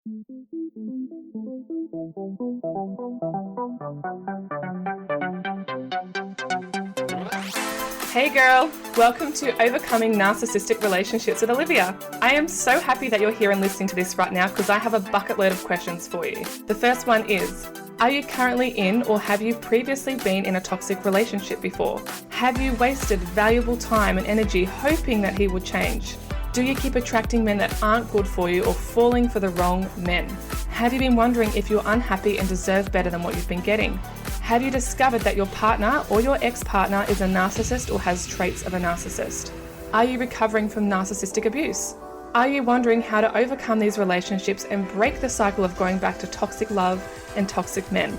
Hey girl, welcome to Overcoming Narcissistic Relationships with Olivia. I am so happy that you're here and listening to this right now because I have a bucket load of questions for you. The first one is, are you currently in or have you previously been in a toxic relationship before? Have you wasted valuable time and energy hoping that he would change? Do you keep attracting men that aren't good for you or falling for the wrong men? Have you been wondering if you're unhappy and deserve better than what you've been getting? Have you discovered that your partner or your ex-partner is a narcissist or has traits of a narcissist? Are you recovering from narcissistic abuse? Are you wondering how to overcome these relationships and break the cycle of going back to toxic love and toxic men?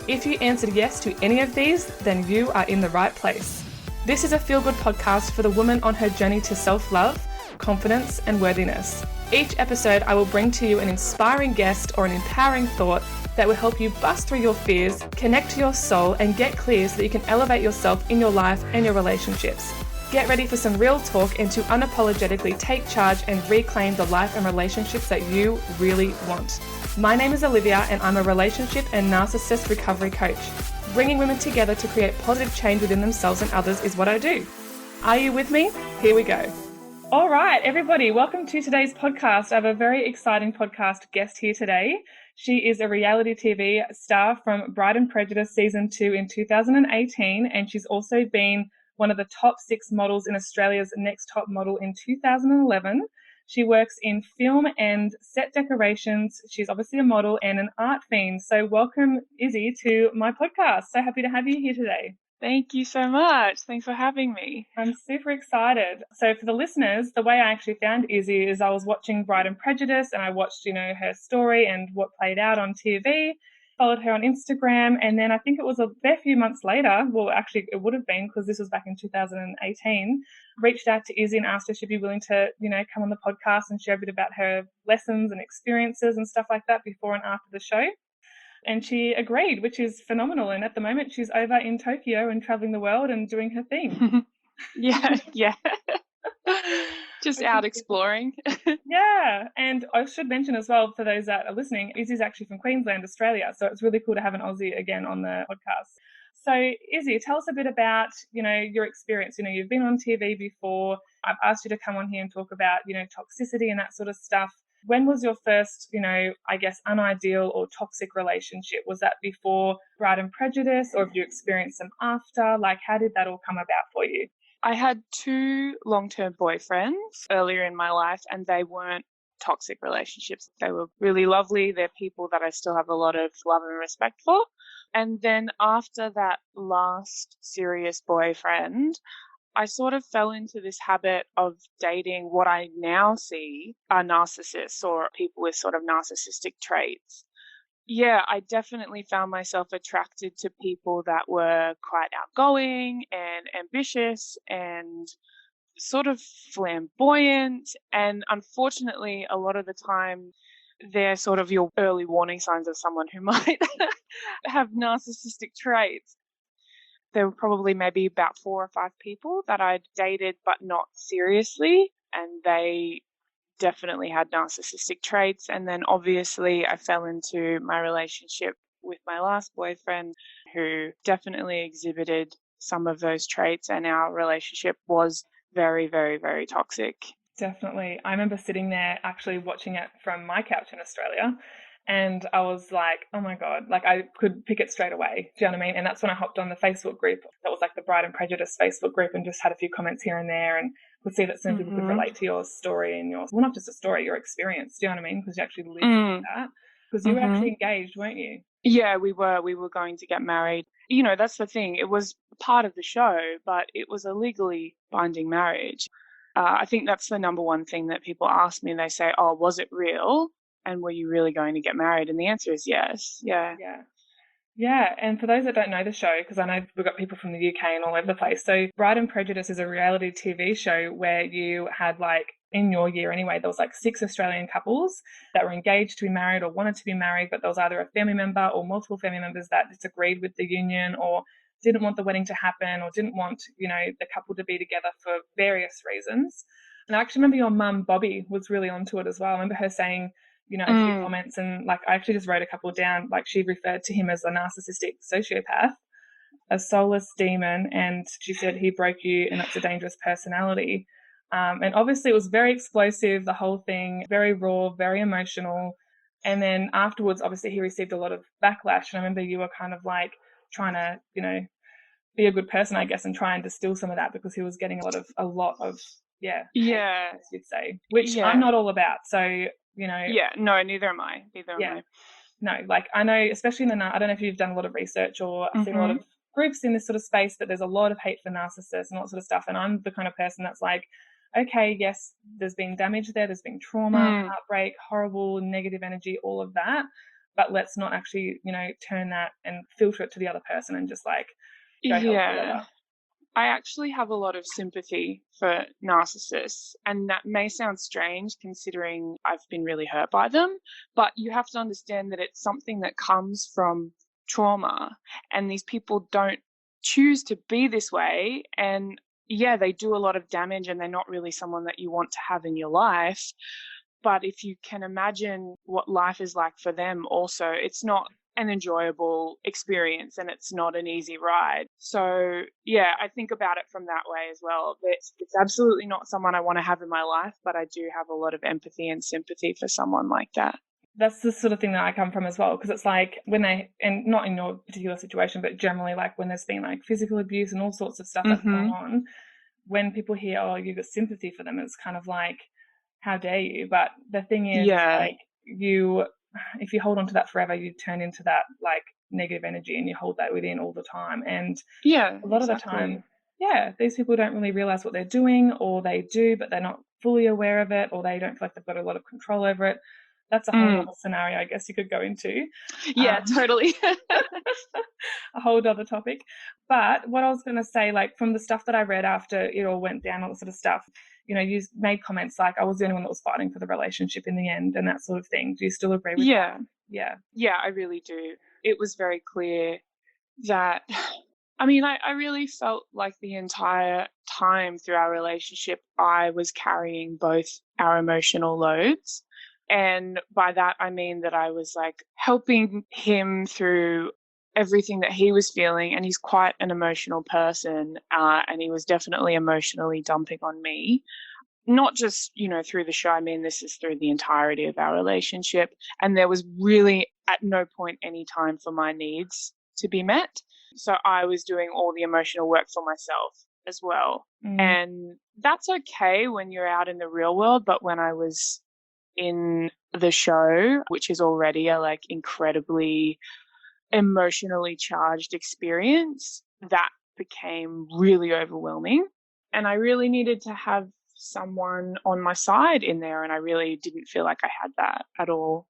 If you answered yes to any of these, then you are in the right place. This is a feel-good podcast for the woman on her journey to self-love, confidence, and worthiness. Each episode, I will bring to you an inspiring guest or an empowering thought that will help you bust through your fears, connect to your soul, and get clear so that you can elevate yourself in your life and your relationships. Get ready for some real talk and to unapologetically take charge and reclaim the life and relationships that you really want. My name is Olivia, and I'm a relationship and narcissist recovery coach. Bringing women together to create positive change within themselves and others is what I do. Are you with me? Here we go. All right, everybody, welcome to today's podcast. I have a very exciting podcast guest here today. She is a reality TV star from Prejudice season 2 in 2018, and she's also been one of the top 6 models in Australia's Next Top Model in 2011. She works in film and set decorations. She's obviously a model and an art fiend. So welcome, Izzy, to my podcast. So happy to have you here today. Thank you so much. Thanks for having me. I'm super excited. So for the listeners, the way I actually found Izzy is I was watching Bride and Prejudice and I watched, her story and what played out on TV, followed her on Instagram. And then I think it was a fair few months later, well, actually it would have been because this was back in 2018, reached out to Izzy and asked her if she'd be willing to, come on the podcast and share a bit about her lessons and experiences and stuff like that before and after the show. And she agreed, which is phenomenal. And at the moment, she's over in Tokyo and traveling the world and doing her thing. Yeah. Just out exploring. Yeah. And I should mention as well, for those that are listening, Izzy's actually from Queensland, Australia. So it's really cool to have an Aussie again on the podcast. So Izzy, tell us a bit about, your experience. You've been on TV before. I've asked you to come on here and talk about, toxicity and that sort of stuff. When was your first, unideal or toxic relationship? Was that before Bride and Prejudice, or have you experienced them after? Like, how did that all come about for you? I had 2 long-term boyfriends earlier in my life, and they weren't toxic relationships. They were really lovely. They're people that I still have a lot of love and respect for. And then after that last serious boyfriend, I sort of fell into this habit of dating what I now see are narcissists or people with sort of narcissistic traits. Yeah, I definitely found myself attracted to people that were quite outgoing and ambitious and sort of flamboyant. And unfortunately, a lot of the time, they're sort of your early warning signs of someone who might have narcissistic traits. There were probably maybe about 4 or 5 people that I'd dated, but not seriously. And they definitely had narcissistic traits. And then obviously I fell into my relationship with my last boyfriend, who definitely exhibited some of those traits. And our relationship was very, very, very toxic. Definitely. I remember sitting there actually watching it from my couch in Australia. And I was like, oh my God, like I could pick it straight away. Do you know what I mean? And that's when I hopped on the Facebook group that was like the Bride and Prejudice Facebook group, and just had a few comments here and there, and could see that some people could relate to your story and well, not just a story, your experience. Do you know what I mean? Because you actually lived that. Because you were actually engaged, weren't you? Yeah, we were. We were going to get married. That's the thing. It was part of the show, but it was a legally binding marriage. I think that's the number one thing that people ask me. They say, oh, was it real? And were you really going to get married? And the answer is yes. Yeah. And for those that don't know the show, because I know we've got people from the UK and all over the place. So Bride and Prejudice is a reality TV show where you had, like, in your year anyway, there was like 6 Australian couples that were engaged to be married or wanted to be married, but there was either a family member or multiple family members that disagreed with the union or didn't want the wedding to happen or didn't want, the couple to be together for various reasons. And I actually remember your mum, Bobby, was really onto it as well. I remember her saying, a few comments, and like I actually just wrote a couple down. Like she referred to him as a narcissistic sociopath, a soulless demon, and she said he broke you and that's a dangerous personality. And obviously it was very explosive, the whole thing, very raw, very emotional. And then afterwards, obviously he received a lot of backlash. And I remember you were kind of like trying to, be a good person, I guess, and try and distill some of that, because he was getting a lot of hate, you'd say, which I'm not all about. So, no, neither am I. No, like I know, especially I don't know if you've done a lot of research or seen a lot of groups in this sort of space, but there's a lot of hate for narcissists and all that sort of stuff. And I'm the kind of person that's like, okay, yes, there's been damage there, there's been trauma, heartbreak, horrible negative energy, all of that. But let's not actually, turn that and filter it to the other person and just like go hell for leather. I actually have a lot of sympathy for narcissists, and that may sound strange considering I've been really hurt by them, but you have to understand that it's something that comes from trauma, and these people don't choose to be this way, and they do a lot of damage, and they're not really someone that you want to have in your life. But if you can imagine what life is like for them also, it's not an enjoyable experience, and it's not an easy ride. So I think about it from that way as well. It's absolutely not someone I want to have in my life, but I do have a lot of empathy and sympathy for someone like that. That's the sort of thing that I come from as well, because it's like when and not in your particular situation, but generally like when there's been like physical abuse and all sorts of stuff that's going on, when people hear, oh, you've got sympathy for them, it's kind of like, how dare you? But the thing is, like, if you hold on to that forever, you turn into that like negative energy, and you hold that within all the time. And a lot of the time, these people don't really realize what they're doing, or they do, but they're not fully aware of it, or they don't feel like they've got a lot of control over it. That's a whole other scenario, I guess you could go into. Totally. A whole other topic. But what I was going to say, like from the stuff that I read after it all went down, all that sort of stuff, you made comments like I was the only one that was fighting for the relationship in the end and that sort of thing. Do you still agree with that? Yeah, I really do. It was very clear that, I really felt like the entire time through our relationship, I was carrying both our emotional loads. And by that, I mean that I was like helping him through everything that he was feeling. And he's quite an emotional person. And he was definitely emotionally dumping on me. Not just, through the show. I mean, this is through the entirety of our relationship. And there was really at no point any time for my needs to be met. So I was doing all the emotional work for myself as well. And that's okay when you're out in the real world. But when I was in the show, which is already a like incredibly emotionally charged experience, that became really overwhelming. And I really needed to have someone on my side in there, and I really didn't feel like I had that at all.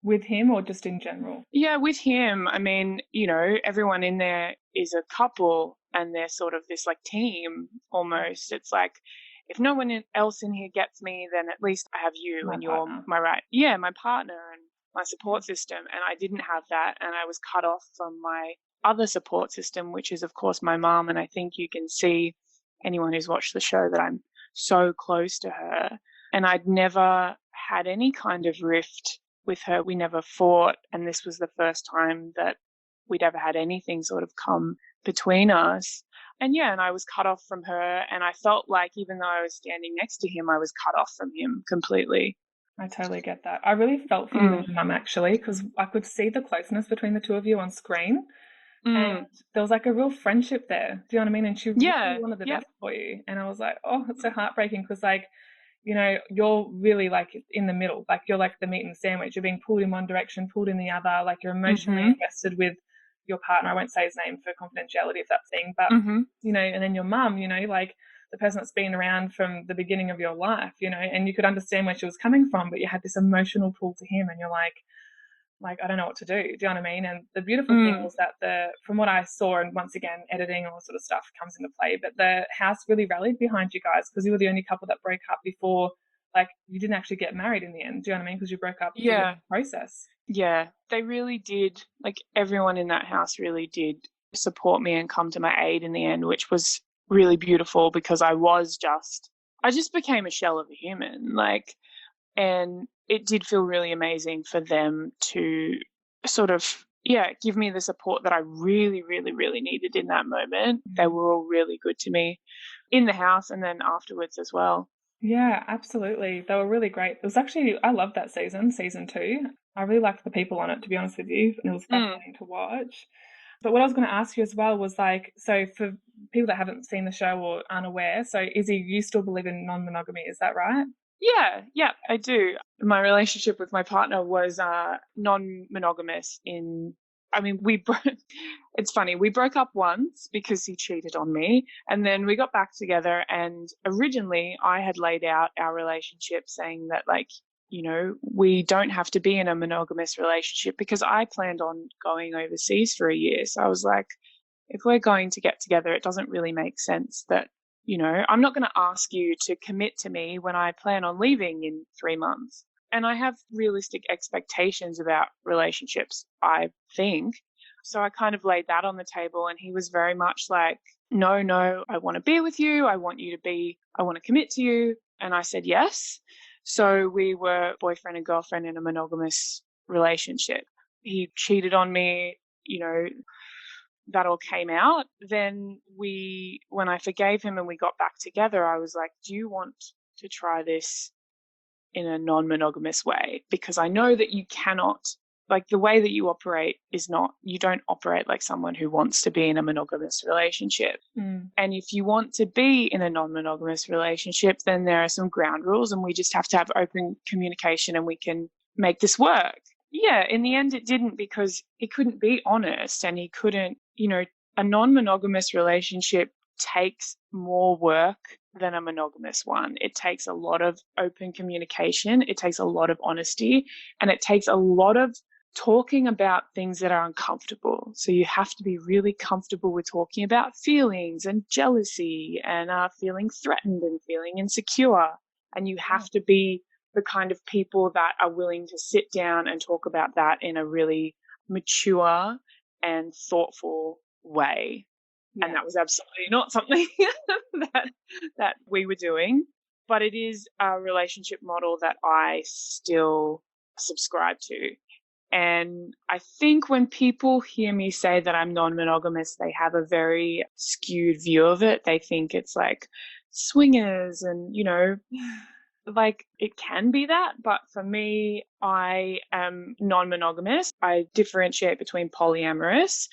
With him or just in general? Yeah, with him. I mean, everyone in there is a couple, and they're sort of this like team almost. It's like, if no one else in here gets me, then at least I have you, and you're my my partner and my support system. And I didn't have that, and I was cut off from my other support system, which is of course my mom. And I think you can see, anyone who's watched the show, that I'm so close to her, and I'd never had any kind of rift with her. We never fought, and this was the first time that we'd ever had anything sort of come between us. And I was cut off from her, and I felt like even though I was standing next to him, I was cut off from him completely. I totally get that. I really felt for you and your mum, actually, because I could see the closeness between the two of you on screen. And there was like a real friendship there. Do you know what I mean? And she really wanted the best for you. And I was like, oh, it's so heartbreaking, because like, you're really like in the middle. Like you're like the meat and the sandwich. You're being pulled in one direction, pulled in the other. Like you're emotionally invested with your partner. I won't say his name for confidentiality if that's thing, but and then your mum, like the person that's been around from the beginning of your life, and you could understand where she was coming from, but you had this emotional pull to him, and you're like I don't know what to do. Do you know what I mean? And the beautiful thing was that from what I saw, and once again, editing, all sort of stuff comes into play, but the house really rallied behind you guys, because you were the only couple that broke up before, like you didn't actually get married in the end. Do you know what I mean? Because you broke up in the process. Yeah, they really did. Like everyone in that house really did support me and come to my aid in the end, which was really beautiful, because I just became a shell of a human. And it did feel really amazing for them to sort of, give me the support that I really, really, really needed in that moment. They were all really good to me in the house and then afterwards as well. Yeah, absolutely. They were really great. It was actually, I loved that season 2. I really liked the people on it, to be honest with you, and it was fascinating to watch. But what I was going to ask you as well was like, so for people that haven't seen the show or aren't aware, so Izzy, you still believe in non-monogamy, is that right? Yeah, I do. My relationship with my partner was non-monogamous it's funny, we broke up once because he cheated on me, and then we got back together, and originally I had laid out our relationship saying that, like, we don't have to be in a monogamous relationship because I planned on going overseas for a year. So I was like, if we're going to get together, it doesn't really make sense that, I'm not going to ask you to commit to me when I plan on leaving in 3 months. And I have realistic expectations about relationships, I think. So I kind of laid that on the table, and he was very much like, no, I want to be with you. I want to commit to you. And I said yes. So we were boyfriend and girlfriend in a monogamous relationship. He cheated on me, that all came out. Then when I forgave him and we got back together, I was like, do you want to try this in a non-monogamous way? Because I know that you cannot, like, the way that you operate is not, you don't operate like someone who wants to be in a monogamous relationship. And if you want to be in a non-monogamous relationship, then there are some ground rules, and we just have to have open communication and we can make this work. Yeah, in the end it didn't, because he couldn't be honest, and he couldn't, a non-monogamous relationship takes more work than a monogamous one. It takes a lot of open communication, it takes a lot of honesty, and it takes a lot of talking about things that are uncomfortable. So you have to be really comfortable with talking about feelings and jealousy and feeling threatened and feeling insecure. And you have to be the kind of people that are willing to sit down and talk about that in a really mature and thoughtful way. Yeah. And that was absolutely not something that we were doing. But it is a relationship model that I still subscribe to. And I think when people hear me say that I'm non-monogamous, they have a very skewed view of it. They think it's like swingers and, like, it can be that. But for me, I am non-monogamous. I differentiate between polyamorous.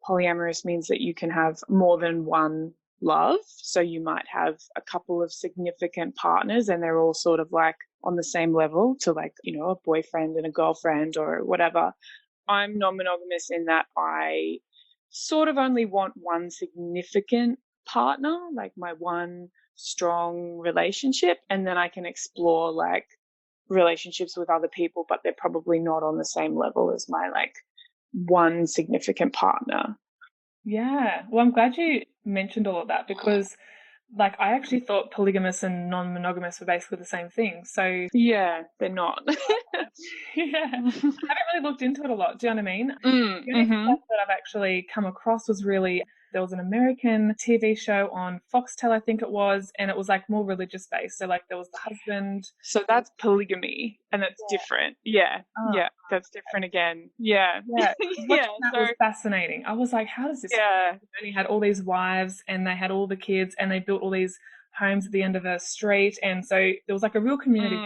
Polyamorous means that you can have more than one love. So you might have a couple of significant partners and they're all sort of like on the same level to, like, a boyfriend and a girlfriend or whatever. I'm non-monogamous in that I sort of only want one significant partner, like my one strong relationship, and then I can explore like relationships with other people, but they're probably not on the same level as my like one significant partner. Yeah. Well, I'm glad you mentioned all of that because, like, I actually thought polygamous and non-monogamous were basically the same thing. So yeah, they're not. Yeah, I haven't really looked into it a lot. Do you know what I mean? The only Mm-hmm. stuff that I've actually come across was really, there was an American TV show on Foxtel, I think it was, and it was like more religious based. So like there was the husband. So that's polygamy, and that's different. Yeah, that's different again. Yeah, Yeah, yeah. that was fascinating. I was like, how does this? Yeah, They only had all these wives, and they had all the kids, and they built all these homes at the end of a street, and so there was like a real community.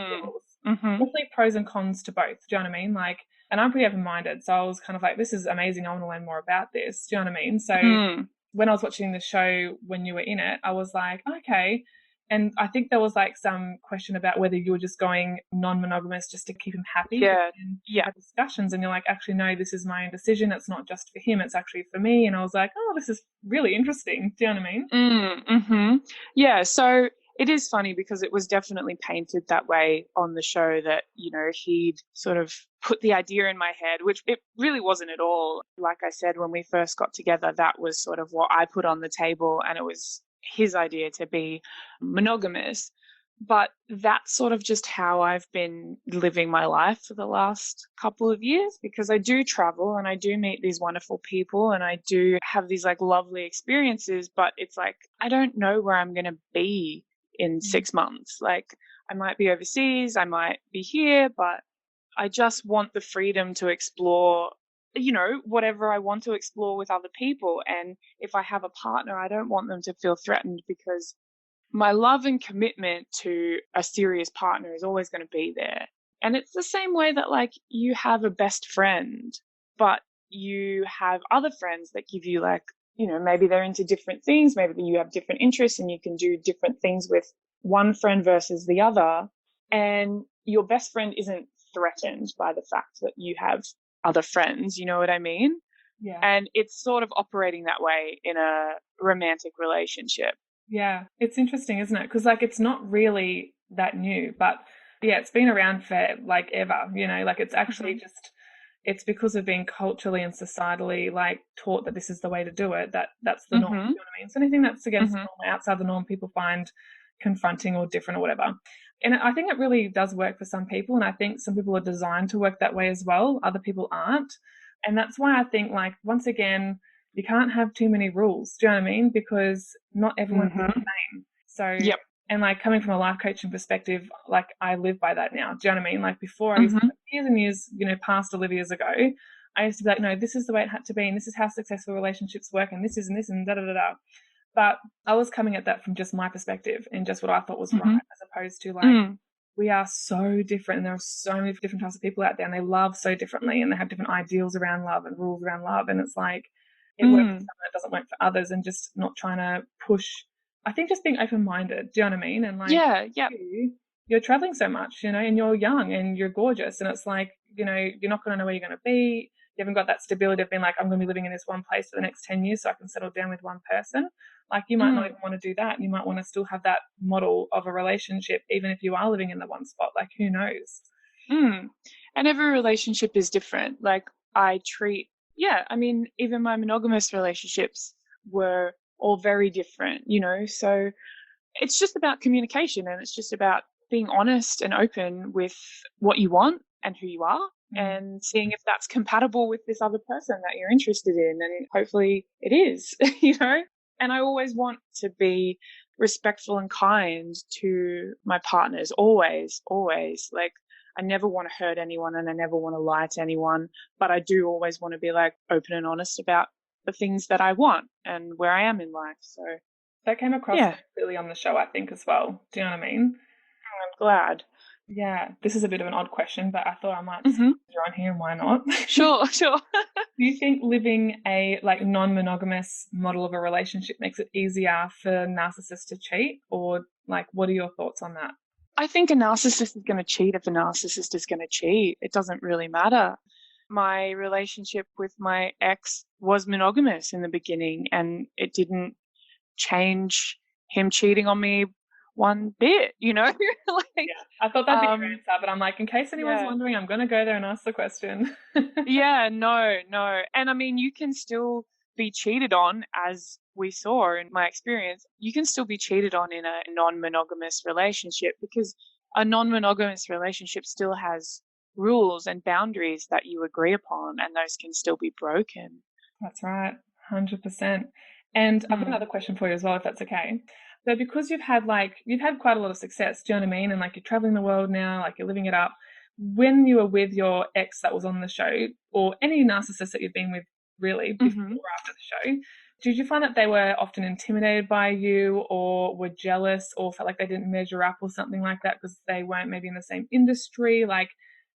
Definitely pros and cons to both. Do you know what I mean? Like, and I'm pretty open-minded, so I was kind of like, this is amazing. I want to learn more about this. Do you know what I mean? So when I was watching the show when you were in it, I was like, okay. And I think there was like some question about whether you were just going non-monogamous just to keep him happy. Yeah. Had discussions and you're like, actually, no, this is my own decision. It's not just for him. It's actually for me. And I was like, oh, this is really interesting. Do you know what I mean? Yeah. So it is funny because it was definitely painted that way on the show that, he'd sort of put the idea in my head, which it really wasn't at all. Like I said, when we first got together, that was sort of what I put on the table, and it was his idea to be monogamous. But that's sort of just how I've been living my life for the last couple of years, because I do travel and I do meet these wonderful people and I do have these like lovely experiences, but it's like I don't know where I'm going to be in 6 months. Like, I might be overseas, I might be here, but I just want the freedom to explore, whatever I want to explore with other people. And if I have a partner, I don't want them to feel threatened, because my love and commitment to a serious partner is always going to be there. And it's the same way that, like, you have a best friend, but you have other friends that give you, like, maybe they're into different things, maybe you have different interests and you can do different things with one friend versus the other. And your best friend isn't threatened by the fact that you have other friends, you know what I mean? Yeah. And it's sort of operating that way in a romantic relationship. Yeah, it's interesting, isn't it? Because like it's not really that new, but yeah, it's been around for like ever, like it's actually just it's because of being culturally and societally like taught that this is the way to do it, that's the norm. You know what I mean? So anything that's against the norm, outside the norm, people find confronting or different or whatever. And I think it really does work for some people, and I think some people are designed to work that way as well. Other people aren't. And that's why I think, like, once again, you can't have too many rules. Do you know what I mean? Because not everyone's the same. So, Yep. and like coming from a life coaching perspective, like I live by that now. Do you know what I mean? Like before, I used to, years and years, past Olivia's ago, I used to be like, no, this is the way it had to be, and this is how successful relationships work, and this is and this and da da da da. But I was coming at that from just my perspective and just what I thought was right, as opposed to like, we are so different, and there are so many different types of people out there, and they love so differently, and they have different ideals around love and rules around love. And it's like, it works for some, it doesn't work for others, and just not trying to push. I think just being open-minded, do you know what I mean? And like, you're traveling so much, and you're young and you're gorgeous, and it's like, you're not going to know where you're going to be. You haven't got that stability of being like, I'm going to be living in this one place for the next 10 years so I can settle down with one person. Like, you might not even want to do that. And you might want to still have that model of a relationship, even if you are living in the one spot. Like, who knows? And every relationship is different. Like, even my monogamous relationships were all very different, so it's just about communication, and it's just about being honest and open with what you want and who you are, and seeing if that's compatible with this other person that you're interested in. And hopefully it is, and I always want to be respectful and kind to my partners, always, always. Like, I never want to hurt anyone, and I never want to lie to anyone, but I do always want to be like open and honest about the things that I want and where I am in life. So that came across clearly on the show, I think, as well. Do you know what I mean? I'm glad. Yeah, this is a bit of an odd question, but I thought I might just put you on here, and why not? Sure. Do you think living a like non-monogamous model of a relationship makes it easier for narcissists to cheat, or like what are your thoughts on that? I think a narcissist is going to cheat if a narcissist is going to cheat. It doesn't really matter. My relationship with my ex was monogamous in the beginning, and it didn't change him cheating on me one bit, like, I thought that'd be your answer, but I'm like, in case anyone's wondering, I'm going to go there and ask the question. No. And I mean, you can still be cheated on, as we saw in my experience. You can still be cheated on in a non-monogamous relationship, because a non-monogamous relationship still has rules and boundaries that you agree upon, and those can still be broken. That's right, 100%. And I've got another question for you as well, if that's okay. So because you've had quite a lot of success, do you know what I mean? And like, you're traveling the world now, like you're living it up. When you were with your ex that was on the show, or any narcissist that you've been with really before or after the show, did you find that they were often intimidated by you, or were jealous, or felt like they didn't measure up or something like that because they weren't maybe in the same industry? Like,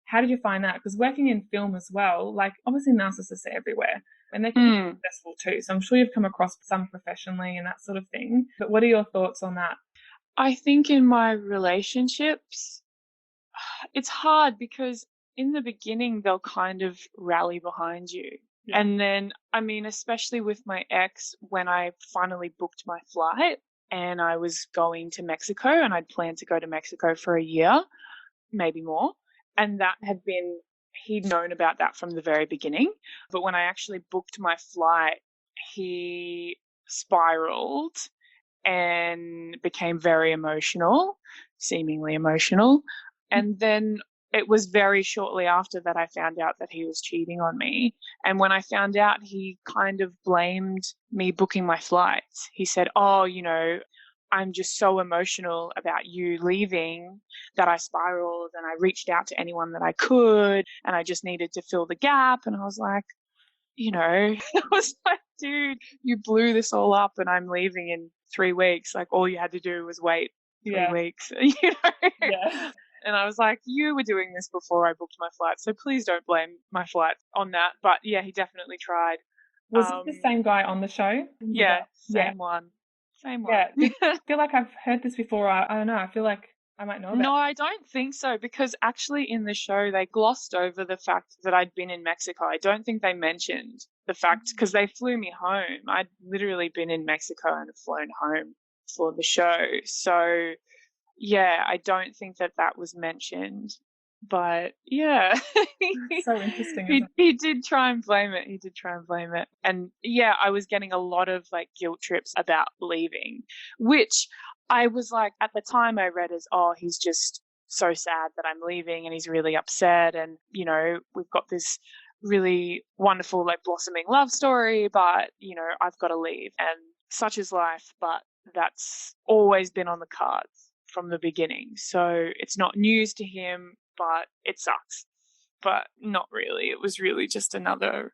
how did you find that? Because working in film as well, like obviously narcissists are everywhere, and they can be successful too. So I'm sure you've come across some professionally and that sort of thing. But what are your thoughts on that? I think in my relationships, it's hard because in the beginning, they'll kind of rally behind you. Yeah. And then, I mean, especially with my ex, when I finally booked my flight and I was going to Mexico, and I'd planned to go to Mexico for a year, maybe more. And that had been, he'd known about that from the very beginning. But when I actually booked my flight, he spiraled and became very emotional, seemingly emotional. And then it was very shortly after that I found out that he was cheating on me. And when I found out, he kind of blamed me booking my flights. He said, I'm just so emotional about you leaving that I spiraled and I reached out to anyone that I could and I just needed to fill the gap. And I was like, I was like, dude, you blew this all up and I'm leaving in 3 weeks. Like all you had to do was wait 3 weeks, Yeah. And I was like, you were doing this before I booked my flight. So please don't blame my flight on that. But yeah, he definitely tried. Was it the same guy on the show? Was Yeah, that, yeah. same one. Same Yeah. one. I feel like I've heard this before. I don't know. I feel like I might know about No, it. I don't think so because actually in the show they glossed over the fact that I'd been in Mexico. I don't think they mentioned the fact because they flew me home. I'd literally been in Mexico and flown home for the show. So, yeah, I don't think that that was mentioned. But yeah, It's so interesting, isn't he, it? he did try and blame it. He did try and blame it. And yeah, I was getting a lot of like guilt trips about leaving, which I was like, at the time I read as, oh, he's just so sad that I'm leaving and he's really upset. And, we've got this really wonderful, like blossoming love story, but, I've got to leave. And such is life. But that's always been on the cards from the beginning. So it's not news to him, but it sucks. But not really. It was really just another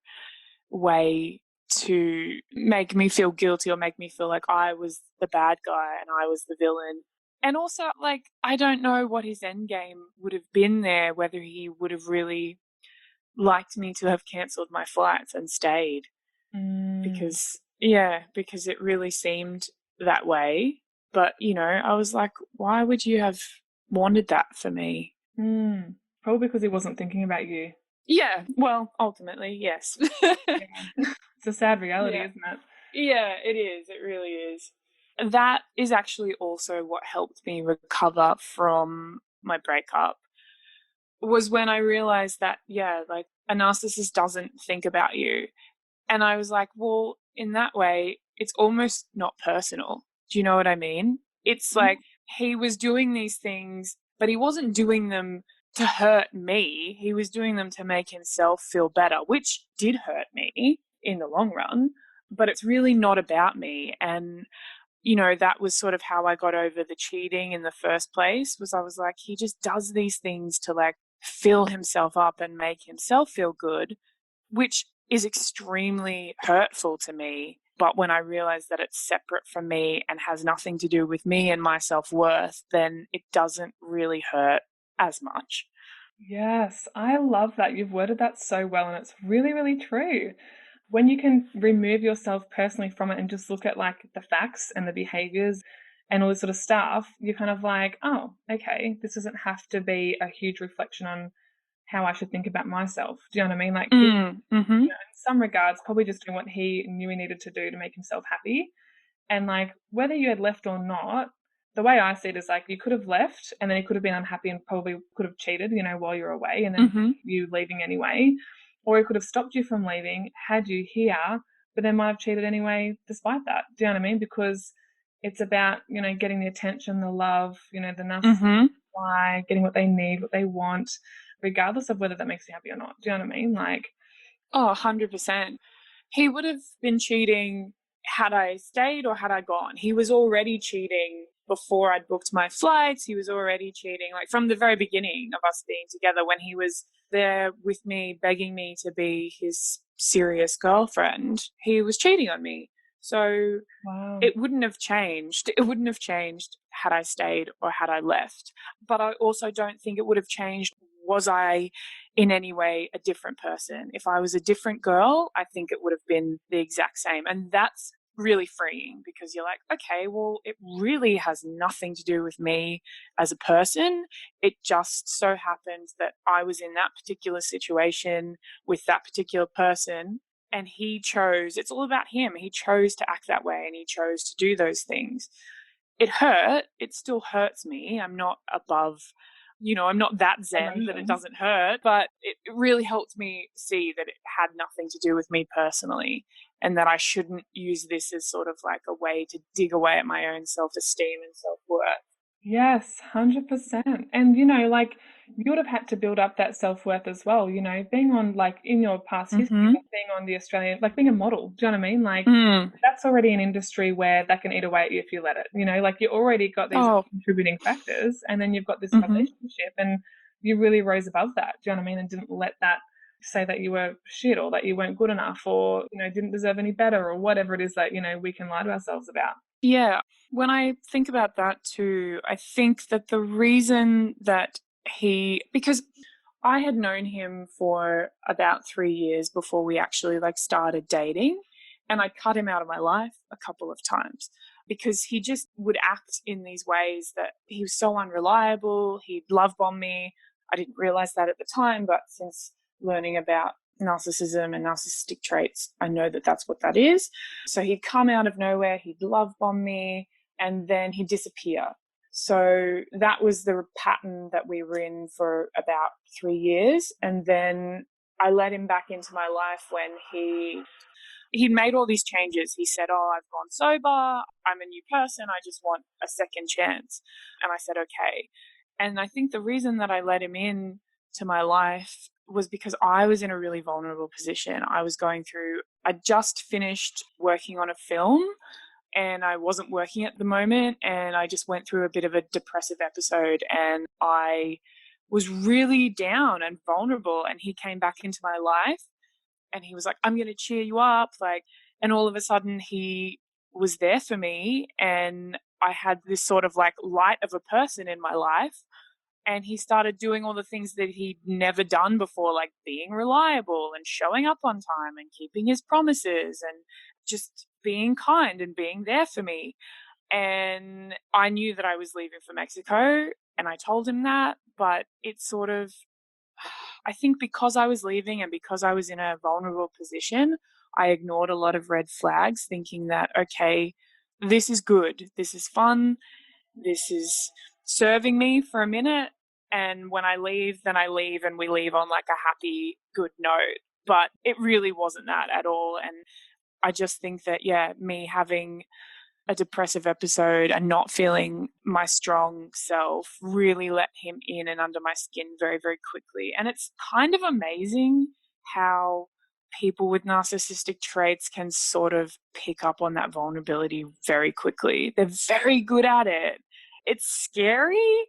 way to make me feel guilty or make me feel like I was the bad guy and I was the villain. And also, like, I don't know what his end game would have been there, whether he would have really liked me to have cancelled my flights and stayed. Because it really seemed that way. But, I was like, why would you have wanted that for me? Probably because he wasn't thinking about you. Yeah, well, ultimately, yes. Yeah. It's a sad reality, Yeah. isn't it? Yeah, it is. It really is. That is actually also what helped me recover from my breakup was when I realized that, yeah, like a narcissist doesn't think about you. And I was like, well, in that way, it's almost not personal. Do you know what I mean? It's like he was doing these things, but he wasn't doing them to hurt me. He was doing them to make himself feel better, which did hurt me in the long run, but it's really not about me. And, that was sort of how I got over the cheating in the first place was I was like, he just does these things to like fill himself up and make himself feel good, which is extremely hurtful to me. But when I realize that it's separate from me and has nothing to do with me and my self-worth, then it doesn't really hurt as much. Yes, I love that. You've worded that so well, and it's really, really true. When you can remove yourself personally from it and just look at like the facts and the behaviors and all this sort of stuff, you're kind of like, oh, okay, this doesn't have to be a huge reflection on how I should think about myself. Do you know what I mean? Like, in some regards, probably just doing what he knew he needed to do to make himself happy. And like, whether you had left or not, the way I see it is like you could have left and then he could have been unhappy and probably could have cheated, while you're away and then you leaving anyway. Or he could have stopped you from leaving, had you here, but then might have cheated anyway despite that. Do you know what I mean? Because it's about, getting the attention, the love, the narcissism, getting what they need, what they want, regardless of whether that makes you happy or not. Do you know what I mean? Like, Oh, 100%. He would have been cheating had I stayed or had I gone. He was already cheating before I'd booked my flights. He was already cheating, like from the very beginning of us being together when he was there with me, begging me to be his serious girlfriend. He was cheating on me. So wow. it wouldn't have changed. It wouldn't have changed had I stayed or had I left. But I also don't think it would have changed was I in any way a different person. If I was a different girl, I think it would have been the exact same. And that's really freeing because you're like, okay, well, it really has nothing to do with me as a person. It just so happened that I was in that particular situation with that particular person and he chose, it's all about him. He chose to act that way and he chose to do those things. It hurt. It still hurts me. I'm not above, I'm not that zen that it doesn't hurt, but it really helped me see that it had nothing to do with me personally and that I shouldn't use this as sort of like a way to dig away at my own self-esteem and self-worth. Yes, 100%. And, like, you would have had to build up that self-worth as well, you know, being on, like, in your past history, Mm-hmm. like being on the Australian, like being a model, do you know what I mean? Like, Mm. that's already an industry where that can eat away at you if you let it, you know, like you already got these Oh. contributing factors, and then you've got this Mm-hmm. relationship, and you really rose above that, do you know what I mean? And didn't let that say that you were shit or that you weren't good enough or, you know, didn't deserve any better or whatever it is that, you know, we can lie to ourselves about. Yeah. When I think about that too, I think that the reason that because I had known him for about 3 years before we actually like started dating, and I cut him out of my life a couple of times because he just would act in these ways that he was so unreliable. He'd love bomb me. I didn't realize that at the time, but since learning about narcissism and narcissistic traits, I know that that's what that is. So he'd come out of nowhere, he'd love bomb me, and then he'd disappear. So that was the pattern that we were in for about 3 years. And then I let him back into my life when he'd made all these changes. He said, "Oh, I've gone sober. I'm a new person. I just want a second chance." And I said, "Okay." And I think the reason that I let him in to my life was because I was in a really vulnerable position. I just finished working on a film and I wasn't working at the moment. And I just went through a bit of a depressive episode and I was really down and vulnerable. And he came back into my life and he was like, "I'm going to cheer you up." Like, and all of a sudden he was there for me. And I had this sort of like light of a person in my life. And he started doing all the things that he'd never done before, like being reliable and showing up on time and keeping his promises and just being kind and being there for me. And I knew that I was leaving for Mexico and I told him that, but it sort of, I think because I was leaving and because I was in a vulnerable position, I ignored a lot of red flags, thinking that, okay, this is good, this is fun, this is serving me for a minute. And when I leave, then I leave and we leave on like a happy, good note. But it really wasn't that at all. And I just think that, yeah, me having a depressive episode and not feeling my strong self really let him in and under my skin very, very quickly. And it's kind of amazing how people with narcissistic traits can sort of pick up on that vulnerability very quickly. They're very good at it. It's scary,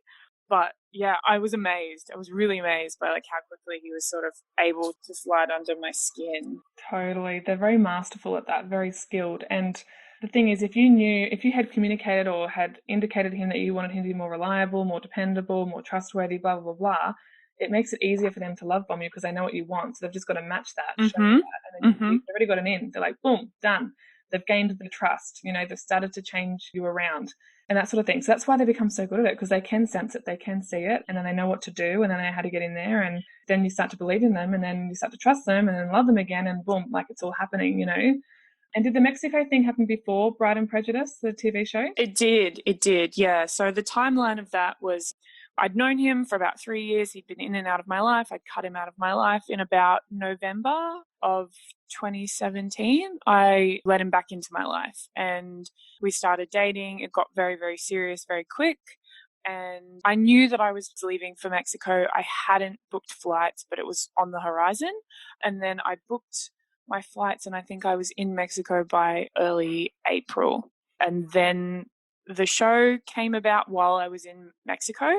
but yeah, I was amazed. I was really amazed by like how quickly he was sort of able to slide under my skin. Totally. They're very masterful at that, very skilled. And the thing is, if you had communicated or had indicated to him that you wanted him to be more reliable, more dependable, more trustworthy, blah, blah, blah, it makes it easier for them to love bomb you because they know what you want. So they've just got to match that, show you Mm-hmm. that. And then Mm-hmm. you've already got an in. They're like, boom, done. They've gained the trust. You know, they've started to change you around and that sort of thing. So that's why they become so good at it because they can sense it, they can see it, and then they know what to do and then they know how to get in there. And then you start to believe in them and then you start to trust them and then love them again and boom, like it's all happening, you know. And did the Mexico thing happen before Bride and Prejudice, the TV show? It did. It did. Yeah. So the timeline of that was I'd known him for about 3 years. He'd been in and out of my life. I'd cut him out of my life in about November of 2017. I let him back into my life and we started dating. It got very, very serious very quick. And I knew that I was leaving for Mexico. I hadn't booked flights, but it was on the horizon. And then I booked my flights, and I think I was in Mexico by early April. And then the show came about while I was in Mexico,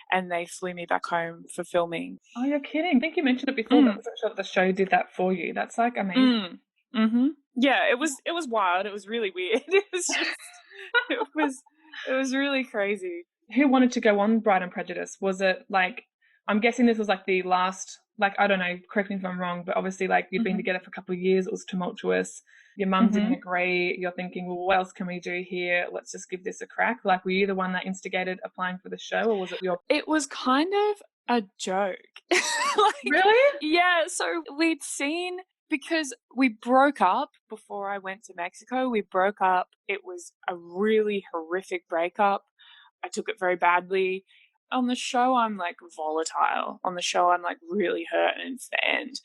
and they flew me back home for filming. Oh, you're kidding. I think you mentioned it before, but I wasn't sure that the show did that for you. That's like amazing. Mm-hmm. Yeah, it was wild. It was really weird. It was just it was really crazy. Who wanted to go on Bride and Prejudice? Was it like, I'm guessing this was like the last, like, I don't know, correct me if I'm wrong, but obviously like you've been together for a couple of years, it was tumultuous. Your mum didn't agree. You're thinking, well, what else can we do here? Let's just give this a crack. Like, were you the one that instigated applying for the show or was it your... It was kind of a joke. Like, Really? yeah, so we'd seen because we broke up before I went to Mexico. We broke up. It was a really horrific breakup. I took it very badly. On the show, I'm like volatile. On the show, I'm like really hurt and it's the end.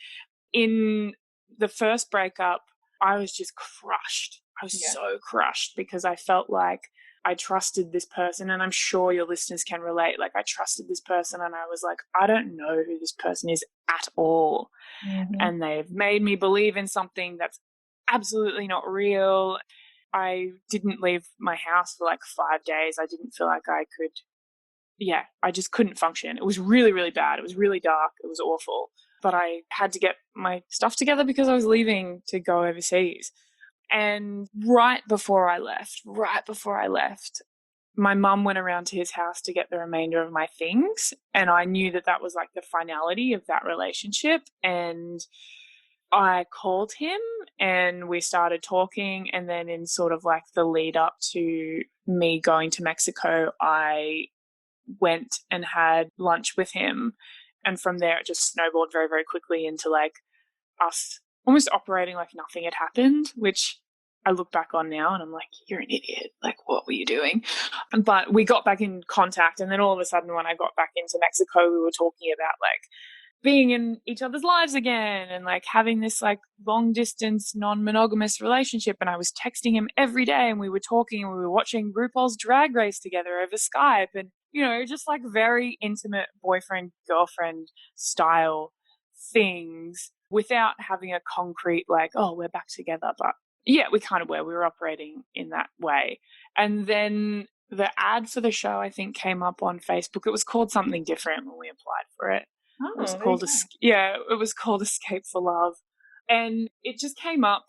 In the first breakup, I was just crushed. I was so crushed because I felt like I trusted this person, and I'm sure your listeners can relate. Like, I trusted this person, and I was like, I don't know who this person is at all. Mm-hmm. And they've made me believe in something that's absolutely not real. I didn't leave my house for like 5 days. I didn't feel like I could, I just couldn't function. It was really, really bad. It was really dark. It was awful. But I had to get my stuff together because I was leaving to go overseas. And right before I left, my mum went around to his house to get the remainder of my things. And I knew that that was like the finality of that relationship. And I called him and we started talking. And then in sort of like the lead up to me going to Mexico, I went and had lunch with him. And from there, it just snowballed very, very quickly into like us almost operating like nothing had happened, which I look back on now and I'm like, you're an idiot. Like, what were you doing? But we got back in contact. And then all of a sudden, when I got back into Mexico, we were talking about like being in each other's lives again and like having this like long distance non-monogamous relationship. And I was texting him every day and we were talking and we were watching RuPaul's Drag Race together over Skype and, you know, just like very intimate boyfriend, girlfriend style things without having a concrete like, oh, we're back together. But yeah, we kind of were. We were operating in that way. And then the ad for the show, I think, came up on Facebook. It was called something different when we applied for it. Oh, it was called it was called Escape for Love. And it just came up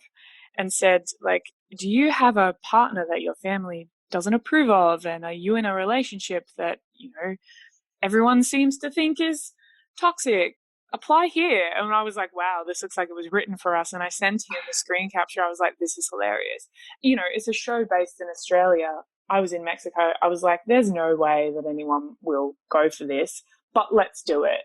and said, like, do you have a partner that your family doesn't approve of? And are you in a relationship that, you know, everyone seems to think is toxic? Apply here. And I was like, wow, this looks like it was written for us. And I sent him the screen capture. I was like, this is hilarious. You know, it's a show based in Australia. I was in Mexico. I was like, there's no way that anyone will go for this, but let's do it.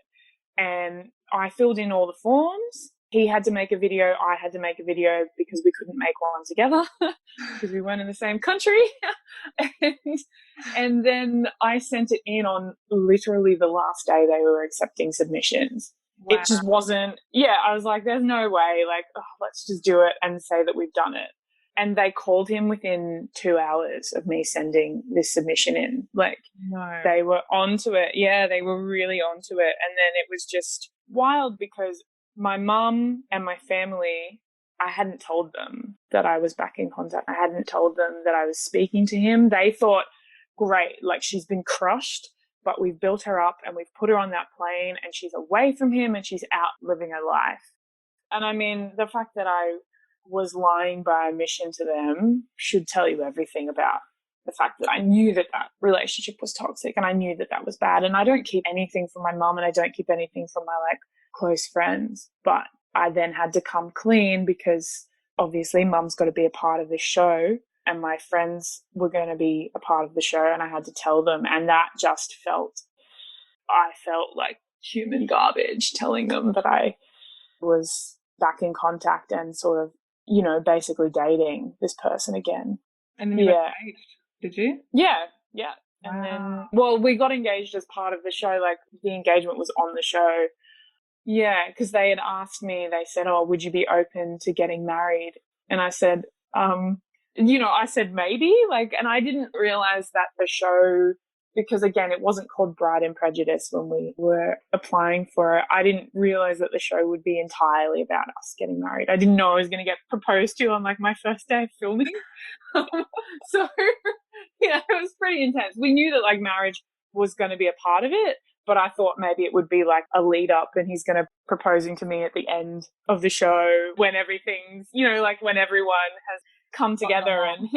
And I filled in all the forms. He had to make a video. I had to make a video because we couldn't make one together because we weren't in the same country. and then I sent it in on literally the last day they were accepting submissions. Wow. It just wasn't, I was like, there's no way, like, let's just do it and say that we've done it. And they called him within 2 hours of me sending this submission in. Like, no. They were onto it. Yeah, they were really onto it. And then it was just wild because my mum and my family, I hadn't told them that I was back in contact. I hadn't told them that I was speaking to him. They thought, great, like she's been crushed, but we've built her up and we've put her on that plane and she's away from him and she's out living her life. And I mean, the fact that I was lying by omission to them should tell you everything about the fact that I knew that that relationship was toxic and I knew that that was bad. And I don't keep anything from my mum and I don't keep anything from my like close friends. But I then had to come clean because obviously mum's got to be a part of this show and my friends were going to be a part of the show and I had to tell them. And that just I felt like human garbage telling them that I was back in contact and sort of, you know, basically dating this person again. And then you got engaged, did you? Yeah. Wow. And then, well, we got engaged as part of the show. Like, the engagement was on the show. Yeah, because they had asked me, they said, oh, would you be open to getting married? And I said, I said maybe. Like, and I didn't realize that the show, because again, it wasn't called Bride and Prejudice when we were applying for it. I didn't realize that the show would be entirely about us getting married. I didn't know I was going to get proposed to on like my first day of filming. So, yeah, it was pretty intense. We knew that like marriage was going to be a part of it, but I thought maybe it would be like a lead up and he's going to proposing to me at the end of the show when everything's, you know, like when everyone has come together and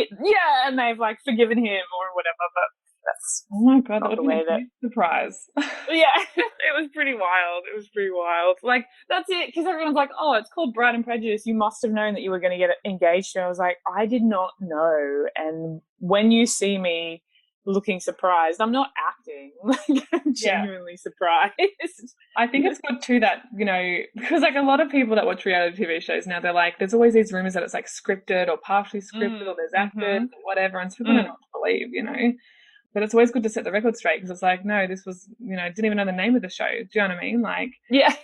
and they've like forgiven him or whatever. But that's oh my god, that would be a surprise. Yeah, it was pretty wild. Like, that's it, because everyone's like, oh, it's called Bride and Prejudice, you must have known that you were going to get engaged. And I was like, I did not know. And when you see me looking surprised, I'm not acting. Like, I'm genuinely surprised. I think it's good too that, you know, because like a lot of people that watch reality TV shows now, they're like, there's always these rumors that it's like scripted or partially scripted or there's actors or whatever, and so people don't know what to believe, you know. But it's always good to set the record straight because it's like, no, this was, you know, didn't even know the name of the show. Do you know what I mean? Like, yeah.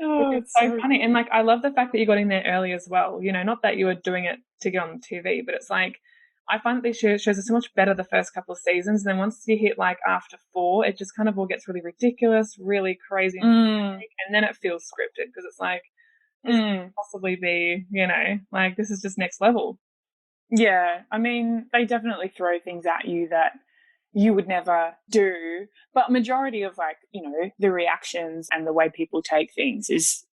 Oh, it's so funny. And like, I love the fact that you got in there early as well. You know, not that you were doing it to get on TV, but it's like, I find that these shows are so much better the first couple of seasons, and then once you hit like after 4, it just kind of all gets really ridiculous, really crazy, and then it feels scripted because it's like this can't possibly be, like this is just next level. Yeah, I mean, they definitely throw things at you that you would never do, but majority of like, the reactions and the way people take things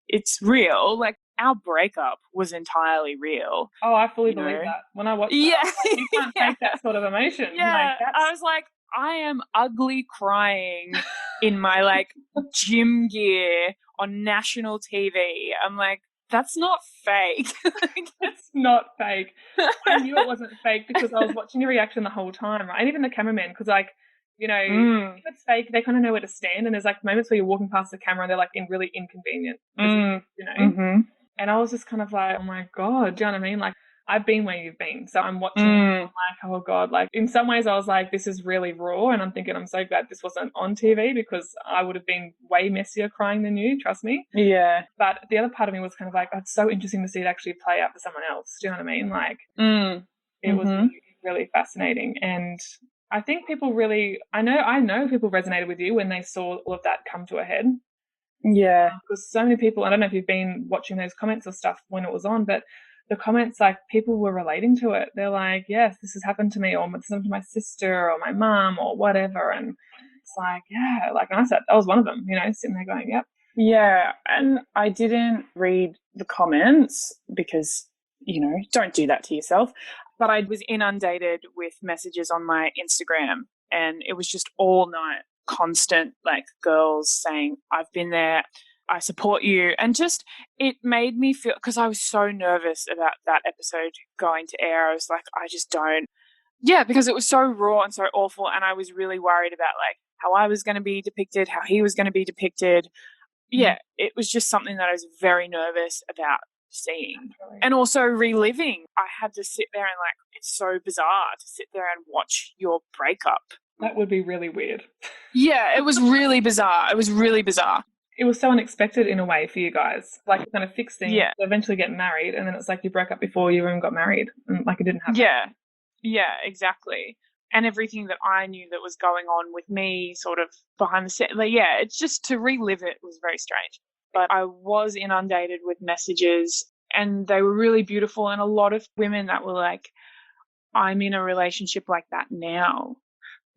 it's real. Like our breakup was entirely real. Oh, I fully believe that. When I watched that, I was like, you can't fake that sort of emotion. Yeah, I was like, I am ugly crying in my like gym gear on national TV. I'm like, that's not fake. It's not fake. I knew it wasn't fake because I was watching your reaction the whole time, right? And even the cameraman, because like, if it's fake, they kind of know where to stand. And there's like moments where you're walking past the camera and they're like in really inconvenient positions, And I was just kind of like, oh my God, do you know what I mean? Like, I've been where you've been. So I'm watching and I'm like, oh God, like in some ways I was like, this is really raw. And I'm thinking, I'm so glad this wasn't on TV because I would have been way messier crying than you, trust me. Yeah. But the other part of me was kind of like, oh, it's so interesting to see it actually play out for someone else. Do you know what I mean? Like, it was really, really fascinating. And I think people really, I know people resonated with you when they saw all of that come to a head. Yeah. Because so many people, I don't know if you've been watching those comments or stuff when it was on, but the comments, like, people were relating to it. They're like, yes, this has happened to me, or this happened to my sister or my mum or whatever. And it's like, yeah, like I said, that was one of them, sitting there going, yep. Yeah. And I didn't read the comments because, don't do that to yourself. But I was inundated with messages on my Instagram, and it was just all night constant, like, girls saying, I've been there, I support you. And just, it made me feel, because I was so nervous about that episode going to air. I was like, I just don't. Yeah, because it was so raw and so awful. And I was really worried about like how I was going to be depicted, how he was going to be depicted. Yeah, it was just something that I was very nervous about seeing and also reliving. I had to sit there and like, it's so bizarre to sit there and watch your breakup. That would be really weird. Yeah, it was really bizarre. It was really bizarre. It was so unexpected in a way for you guys. Like, you're kind of fix things, eventually get married, and then it's like you broke up before you even got married, and like it didn't happen. Yeah, exactly. And everything that I knew that was going on with me sort of behind the scene, like, it's just to relive it was very strange. But I was inundated with messages and they were really beautiful, and a lot of women that were like, I'm in a relationship like that now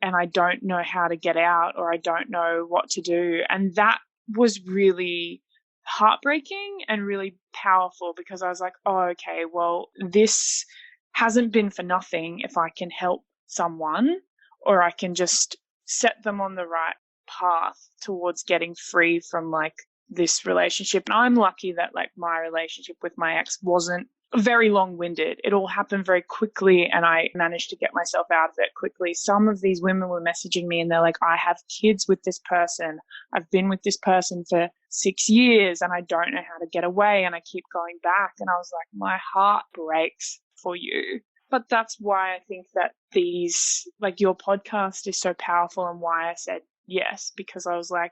and I don't know how to get out, or I don't know what to do. And that was really heartbreaking and really powerful, because I was like, oh, okay, well, this hasn't been for nothing if I can help someone, or I can just set them on the right path towards getting free from like this relationship. And I'm lucky that like my relationship with my ex wasn't very long-winded. It all happened very quickly and I managed to get myself out of it quickly. Some of these women were messaging me and they're like, I have kids with this person. I've been with this person for 6 years and I don't know how to get away and I keep going back. And I was like, my heart breaks for you. But that's why I think that these, like your podcast is so powerful, and why I said yes, because I was like,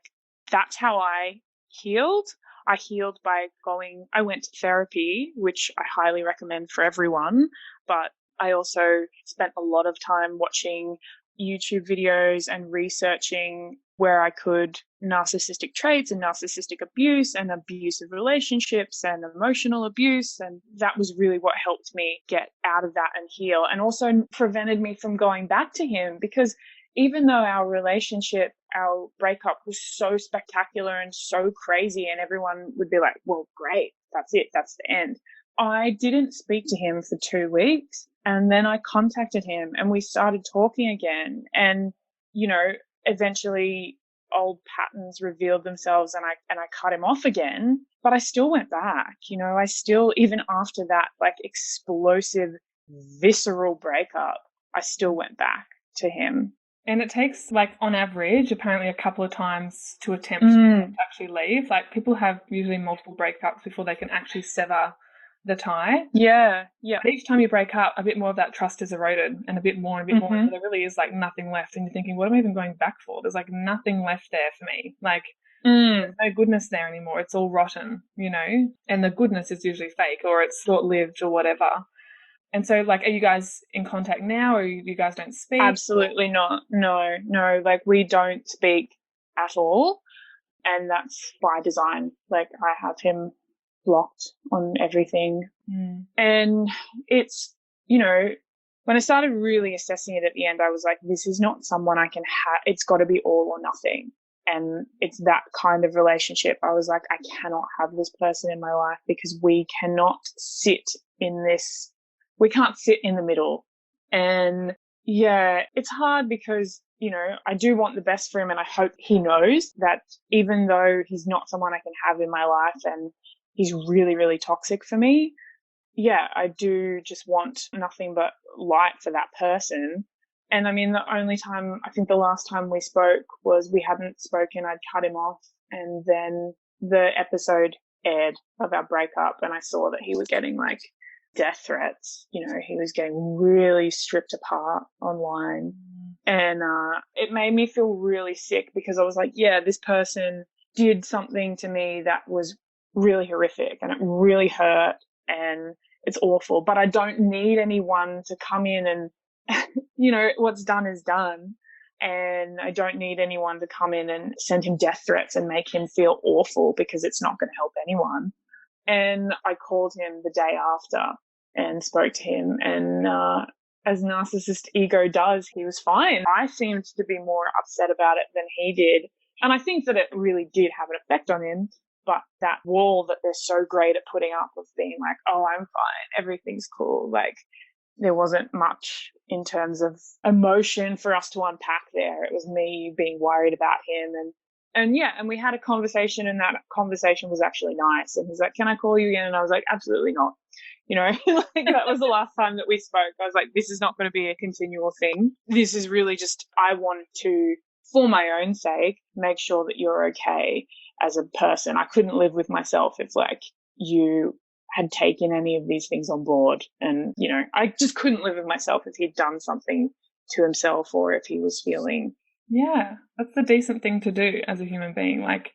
that's how I healed. I healed by I went to therapy, which I highly recommend for everyone, but I also spent a lot of time watching YouTube videos and researching where I could narcissistic traits and narcissistic abuse and abusive relationships and emotional abuse. And that was really what helped me get out of that and heal, and also prevented me from going back to him, because even though our relationship, our breakup was so spectacular and so crazy, and everyone would be like, well, great, that's it, that's the end. I didn't speak to him for 2 weeks, and then I contacted him and we started talking again. And, eventually old patterns revealed themselves and I cut him off again, but I still went back. I still, even after that, like explosive, visceral breakup, I still went back to him. And it takes, like, on average, apparently a couple of times to attempt to actually leave. Like, people have usually multiple breakups before they can actually sever the tie. Yeah. But each time you break up, a bit more of that trust is eroded, and a bit more and a bit more. So there really is, like, nothing left. And you're thinking, what am I even going back for? There's, like, nothing left there for me. Like, there's no goodness there anymore. It's all rotten, And the goodness is usually fake, or it's short-lived or whatever. And so, like, are you guys in contact now, or you guys don't speak? Absolutely not. No. Like, we don't speak at all. And that's by design. Like, I have him blocked on everything. And it's, you know, when I started really assessing it at the end, I was like, this is not someone I can have. It's got to be all or nothing. And it's that kind of relationship. I was like, I cannot have this person in my life because we cannot sit in this. We can't sit in the middle. And yeah, it's hard because, you know, I do want the best for him, and I hope he knows that even though he's not someone I can have in my life and he's really, really toxic for me, yeah, I do just want nothing but light for that person. And I mean, I think the last time we spoke was we hadn't spoken. I'd cut him off, and then the episode aired of our breakup, and I saw that he was getting like death threats. You know, he was getting really stripped apart online. And it made me feel really sick because I was like, yeah, this person did something to me that was really horrific and it really hurt and it's awful. But I don't need anyone to come in and, you know, what's done is done. And I don't need anyone to come in and send him death threats and make him feel awful because it's not going to help anyone. And I called him the day after and spoke to him, and as narcissist ego does, he was fine. I seemed to be more upset about it than he did. And I think that it really did have an effect on him. But that wall that they're so great at putting up of being like, oh, I'm fine, everything's cool. Like, there wasn't much in terms of emotion for us to unpack there. It was me being worried about him. And we had a conversation, and that conversation was actually nice. And he's like, can I call you again? And I was like, absolutely not. You know, like that was the last time that we spoke. I was like, this is not going to be a continual thing. This is really just, I want to, for my own sake, make sure that you're okay as a person. I couldn't live with myself if like you had taken any of these things on board. And, you know, I just couldn't live with myself if he'd done something to himself or if he was feeling. Yeah, that's the decent thing to do as a human being. Like,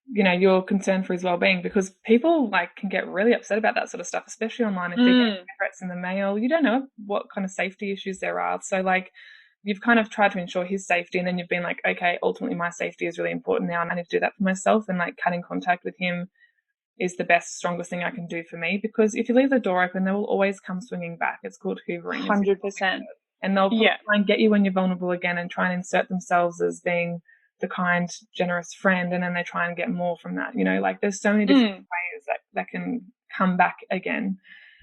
you know, you're concerned for his well-being, because people like can get really upset about that sort of stuff, especially online. If they get threats in the mail, you don't know what kind of safety issues there are. So like, you've kind of tried to ensure his safety, and then you've been like, okay, ultimately my safety is really important now, and I need to do that for myself. And like, cutting contact with him is the best, strongest thing I can do for me, because if you leave the door open, they will always come swinging back. It's called hoovering. 100%. And they'll try and get you when you're vulnerable again and try and insert themselves as being the kind, generous friend, and then they try and get more from that. You know, like there's so many different ways that can come back again.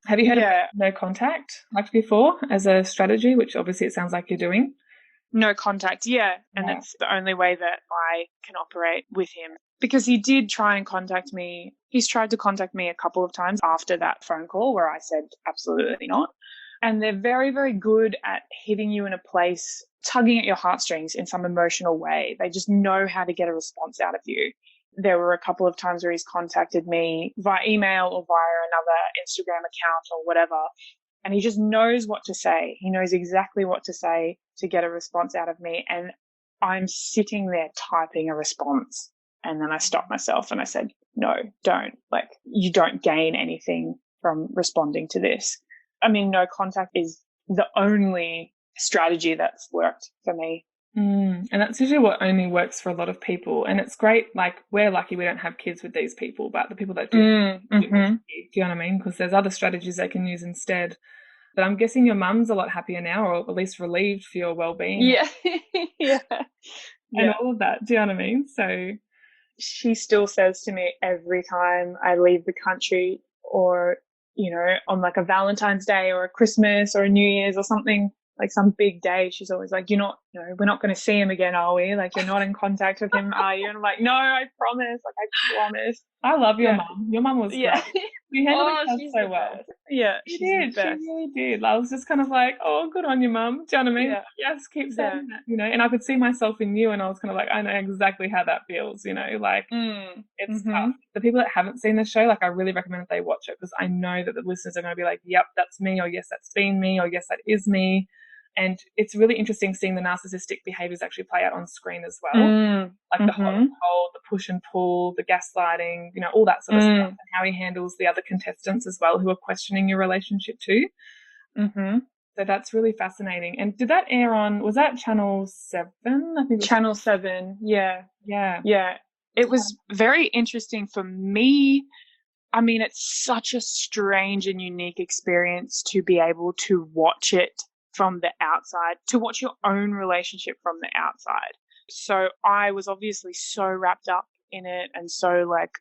Have you heard of no contact like before as a strategy, which obviously it sounds like you're doing? No contact, and it's the only way that I can operate with him, because he did try and contact me. He's tried to contact me a couple of times after that phone call where I said absolutely not. And they're very, very good at hitting you in a place, tugging at your heartstrings in some emotional way. They just know how to get a response out of you. There were a couple of times where he's contacted me via email or via another Instagram account or whatever. And he just knows what to say. He knows exactly what to say to get a response out of me. And I'm sitting there typing a response. And then I stopped myself and I said, no, don't. Like, you don't gain anything from responding to this. I mean, no contact is the only strategy that's worked for me. And that's usually what only works for a lot of people. And it's great, like, we're lucky we don't have kids with these people, but the people that do, do you know what I mean? Because there's other strategies they can use instead. But I'm guessing your mum's a lot happier now, or at least relieved for your well-being. Yeah. And all of that, do you know what I mean? So she still says to me every time I leave the country, or, you know, on like a Valentine's Day or a Christmas or a New Year's or something, like some big day, she's always like, we're not going to see him again, are we? Like, you're not in contact with him, are you? And I'm like, no, I promise. Like, I promise. I love your mum. Your mum was great. You handled it so well. Best. Yeah, she did. She really did. I was just kind of like, oh, good on you, mum. Do you know what I mean? Yeah. Yes, keep saying that, you know. And I could see myself in you, and I was kind of like, I know exactly how that feels, you know. Like, it's tough. The people that haven't seen the show, like, I really recommend that they watch it, because I know that the listeners are going to be like, yep, that's me, or yes, that's been me, or yes, that is me. And it's really interesting seeing the narcissistic behaviours actually play out on screen as well. Like the hot and cold, the push and pull, the gaslighting, you know, all that sort of stuff, and how he handles the other contestants as well who are questioning your relationship too. Mm-hmm. So that's really fascinating. And did that air on, was that Channel 7? I think it was. Channel 7, yeah. Yeah. Yeah. It was very interesting for me. I mean, it's such a strange and unique experience to be able to watch it from the outside, to watch your own relationship from the outside. So I was obviously so wrapped up in it and so like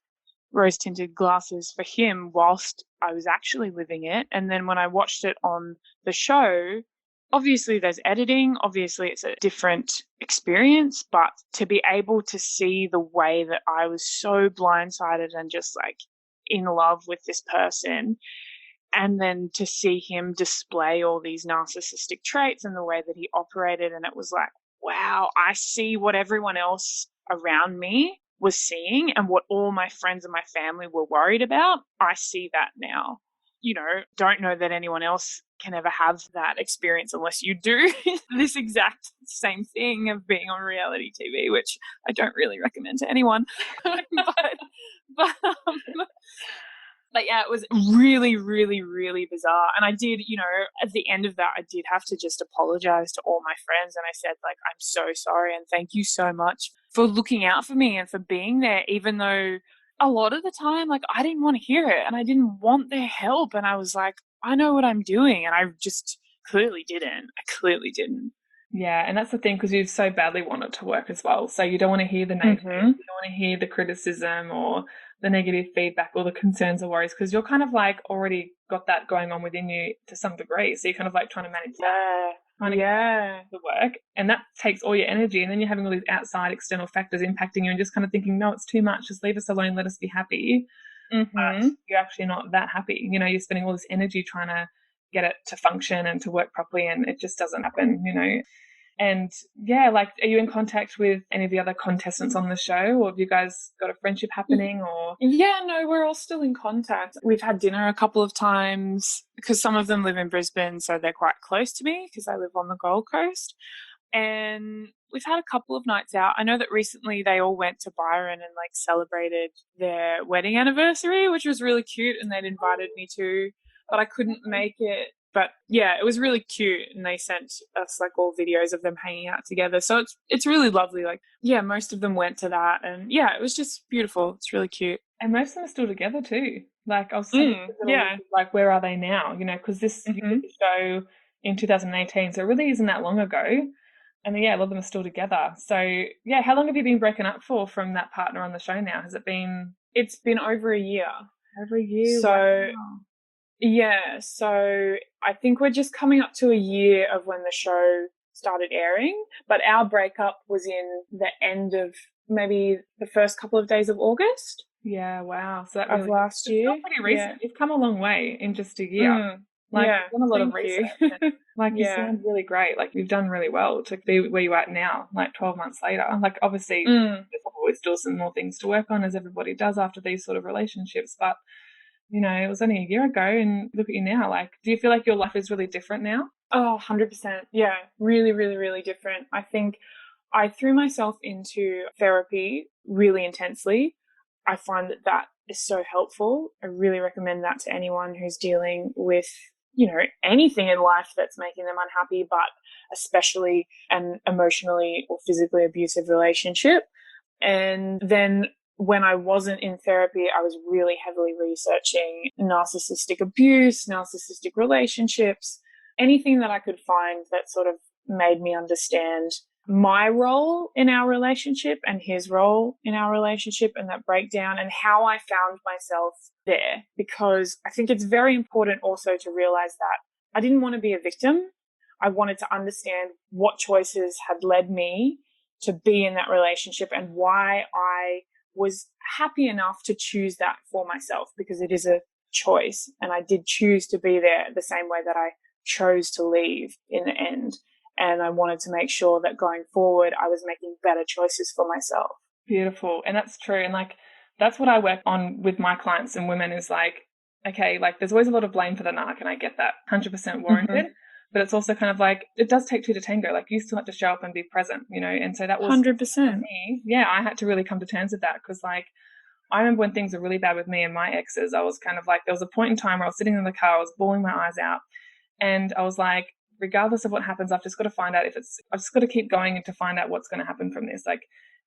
rose tinted glasses for him whilst I was actually living it. And then when I watched it on the show, obviously there's editing, obviously it's a different experience, but to be able to see the way that I was so blindsided and just like in love with this person, and then to see him display all these narcissistic traits and the way that he operated, and it was like, wow, I see what everyone else around me was seeing and what all my friends and my family were worried about. I see that now. You know, don't know that anyone else can ever have that experience unless you do this exact same thing of being on reality TV, which I don't really recommend to anyone. but but yeah, it was really, really, really bizarre. And I did, you know, at the end of that, I did have to just apologize to all my friends. And I said, like, I'm so sorry. And thank you so much for looking out for me and for being there, even though a lot of the time, like, I didn't want to hear it and I didn't want their help. And I was like, I know what I'm doing. And I just clearly didn't. I clearly didn't. Yeah, and that's the thing, because you so badly want it to work as well. So you don't want to hear the negative, you don't want to hear the criticism or the negative feedback or the concerns or worries, because you're kind of like already got that going on within you to some degree. So you're kind of like trying to manage that, trying to get the work, and that takes all your energy. And then you're having all these outside external factors impacting you, and just kind of thinking, no, it's too much. Just leave us alone. Let us be happy. But you're actually not that happy. You know, you're spending all this energy trying to get it to function and to work properly, and it just doesn't happen, you know. And yeah, like, are you in contact with any of the other contestants on the show, or have you guys got a friendship happening? Or yeah, no, we're all still in contact. We've had dinner a couple of times because some of them live in Brisbane, so they're quite close to me because I live on the Gold Coast. And we've had a couple of nights out. I know that recently they all went to Byron and like celebrated their wedding anniversary, which was really cute, and they'd invited me to, but I couldn't make it. But yeah, it was really cute, and they sent us like all videos of them hanging out together. So it's really lovely. Like, yeah, most of them went to that, and yeah, it was just beautiful. It's really cute. and most of them are still together too. Like, I was like, where are they now? You know, because this you did the show in 2018, so it really isn't that long ago. And yeah, a lot of them are still together. So yeah, how long have you been broken up for from that partner on the show now? Has it been? It's been over a year. Over a year. So wow. yeah, so I think we're just coming up to a year of when the show started airing, but our breakup was in the end of maybe the first couple of days of August. Yeah, wow. So that of last year. It's pretty recent. Yeah. You've come a long way in just a year. Like, yeah, you've done a lot of thank research. you. Like, you Yeah. sound really great. Like, you've done really well to be where you're at now, like 12 months later. Like, obviously, there's always still some more things to work on, as everybody does after these sort of relationships. But, you know, it was only a year ago, and look at you now. Like, do you feel like your life is really different now? Oh, 100%. Yeah, really, really, really different. I think I threw myself into therapy really intensely. I find that that is so helpful. I really recommend that to anyone who's dealing with, you know, anything in life that's making them unhappy, but especially an emotionally or physically abusive relationship. And then when I wasn't in therapy, I was really heavily researching narcissistic abuse, narcissistic relationships, anything that I could find that sort of made me understand my role in our relationship and his role in our relationship, and that breakdown, and how I found myself there. Because I think it's very important also to realize that I didn't want to be a victim. I wanted to understand what choices had led me to be in that relationship and why I was happy enough to choose that for myself, because it is a choice, and I did choose to be there the same way that I chose to leave in the end. And I wanted to make sure that going forward, I was making better choices for myself. Beautiful. And that's true. And like, that's what I work on with my clients and women is like, okay, like, there's always a lot of blame for the narc, and I get that 100% warranted. But it's also kind of like, it does take two to tango. Like, you still have to show up and be present, you know? And so that was 100%. me. Yeah, I had to really come to terms with that, because like, I remember when things were really bad with me and my exes, I was kind of like, there was a point in time where I was sitting in the car, I was bawling my eyes out. And I was like, regardless of what happens, I've just got to find out I've just got to keep going to find out what's going to happen from this. Like,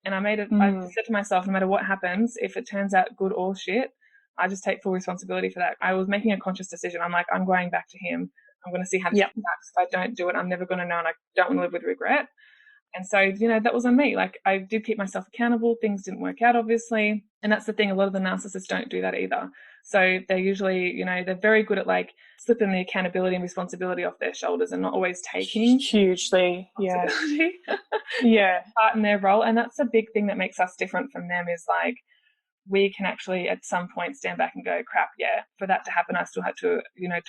and I said to myself, no matter what happens, if it turns out good or shit, I just take full responsibility for that. I was making a conscious decision. I'm like, I'm going back to him. I'm going to see how this comes out. If I don't do it, I'm never going to know, and I don't want to live with regret. And so, that was on me. Like, I did keep myself accountable. Things didn't work out, obviously. And that's the thing. A lot of the narcissists don't do that either. So they're usually, they're very good at like slipping the accountability and responsibility off their shoulders and not always taking hugely, responsibility part in their role. And that's a big thing that makes us different from them, is like, we can actually at some point stand back and go, crap, yeah, for that to happen, I still had to,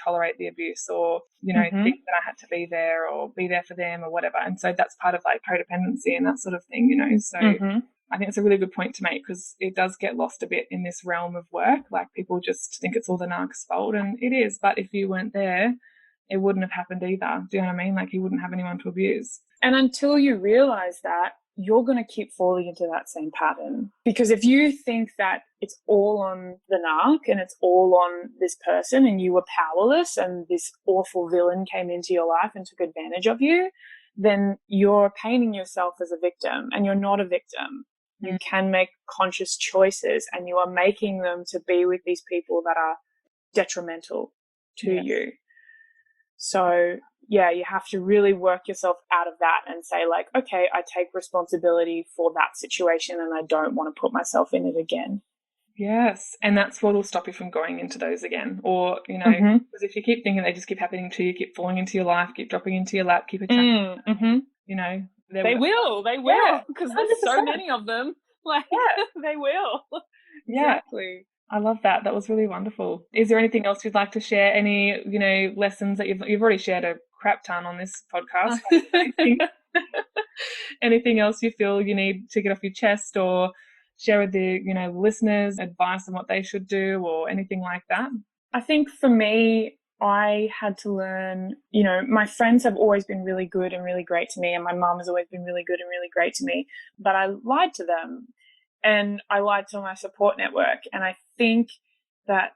tolerate the abuse, or, think that I had to be there or be there for them or whatever. And so that's part of like codependency and that sort of thing, So I think it's a really good point to make, because it does get lost a bit in this realm of work. Like, people just think it's all the narc's fault, and it is. But if you weren't there, it wouldn't have happened either. Do you know what I mean? Like, you wouldn't have anyone to abuse. And until you realize that, you're going to keep falling into that same pattern. Because if you think that it's all on the narc and it's all on this person and you were powerless and this awful villain came into your life and took advantage of you, then you're painting yourself as a victim, and you're not a victim. You can make conscious choices, and you are making them to be with these people that are detrimental to you. So yeah, you have to really work yourself out of that and say like, okay, I take responsibility for that situation and I don't want to put myself in it again. Yes. And that's what will stop you from going into those again. Or, because if you keep thinking they just keep happening to you, keep falling into your life, keep dropping into your lap, keep attracting, they will, because there's so many of them. Like, they will. Exactly. I love that. That was really wonderful. Is there anything else you'd like to share? Any, lessons that you've already shared a crap ton on this podcast? Anything else you feel you need to get off your chest, or share with the, listeners, advice on what they should do, or anything like that? I think for me, I had to learn, my friends have always been really good and really great to me, and my mum has always been really good and really great to me, but I lied to them. And I lied to my support network. And I think that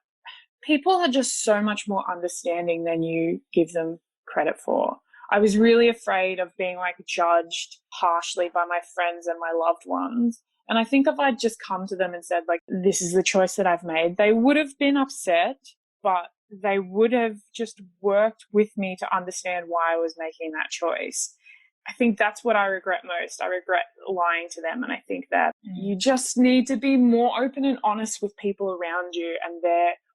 people are just so much more understanding than you give them credit for. I was really afraid of being like judged harshly by my friends and my loved ones. And I think if I'd just come to them and said like, this is the choice that I've made, they would have been upset, but they would have just worked with me to understand why I was making that choice. I think that's what I regret most. I regret lying to them. And I think that you just need to be more open and honest with people around you, and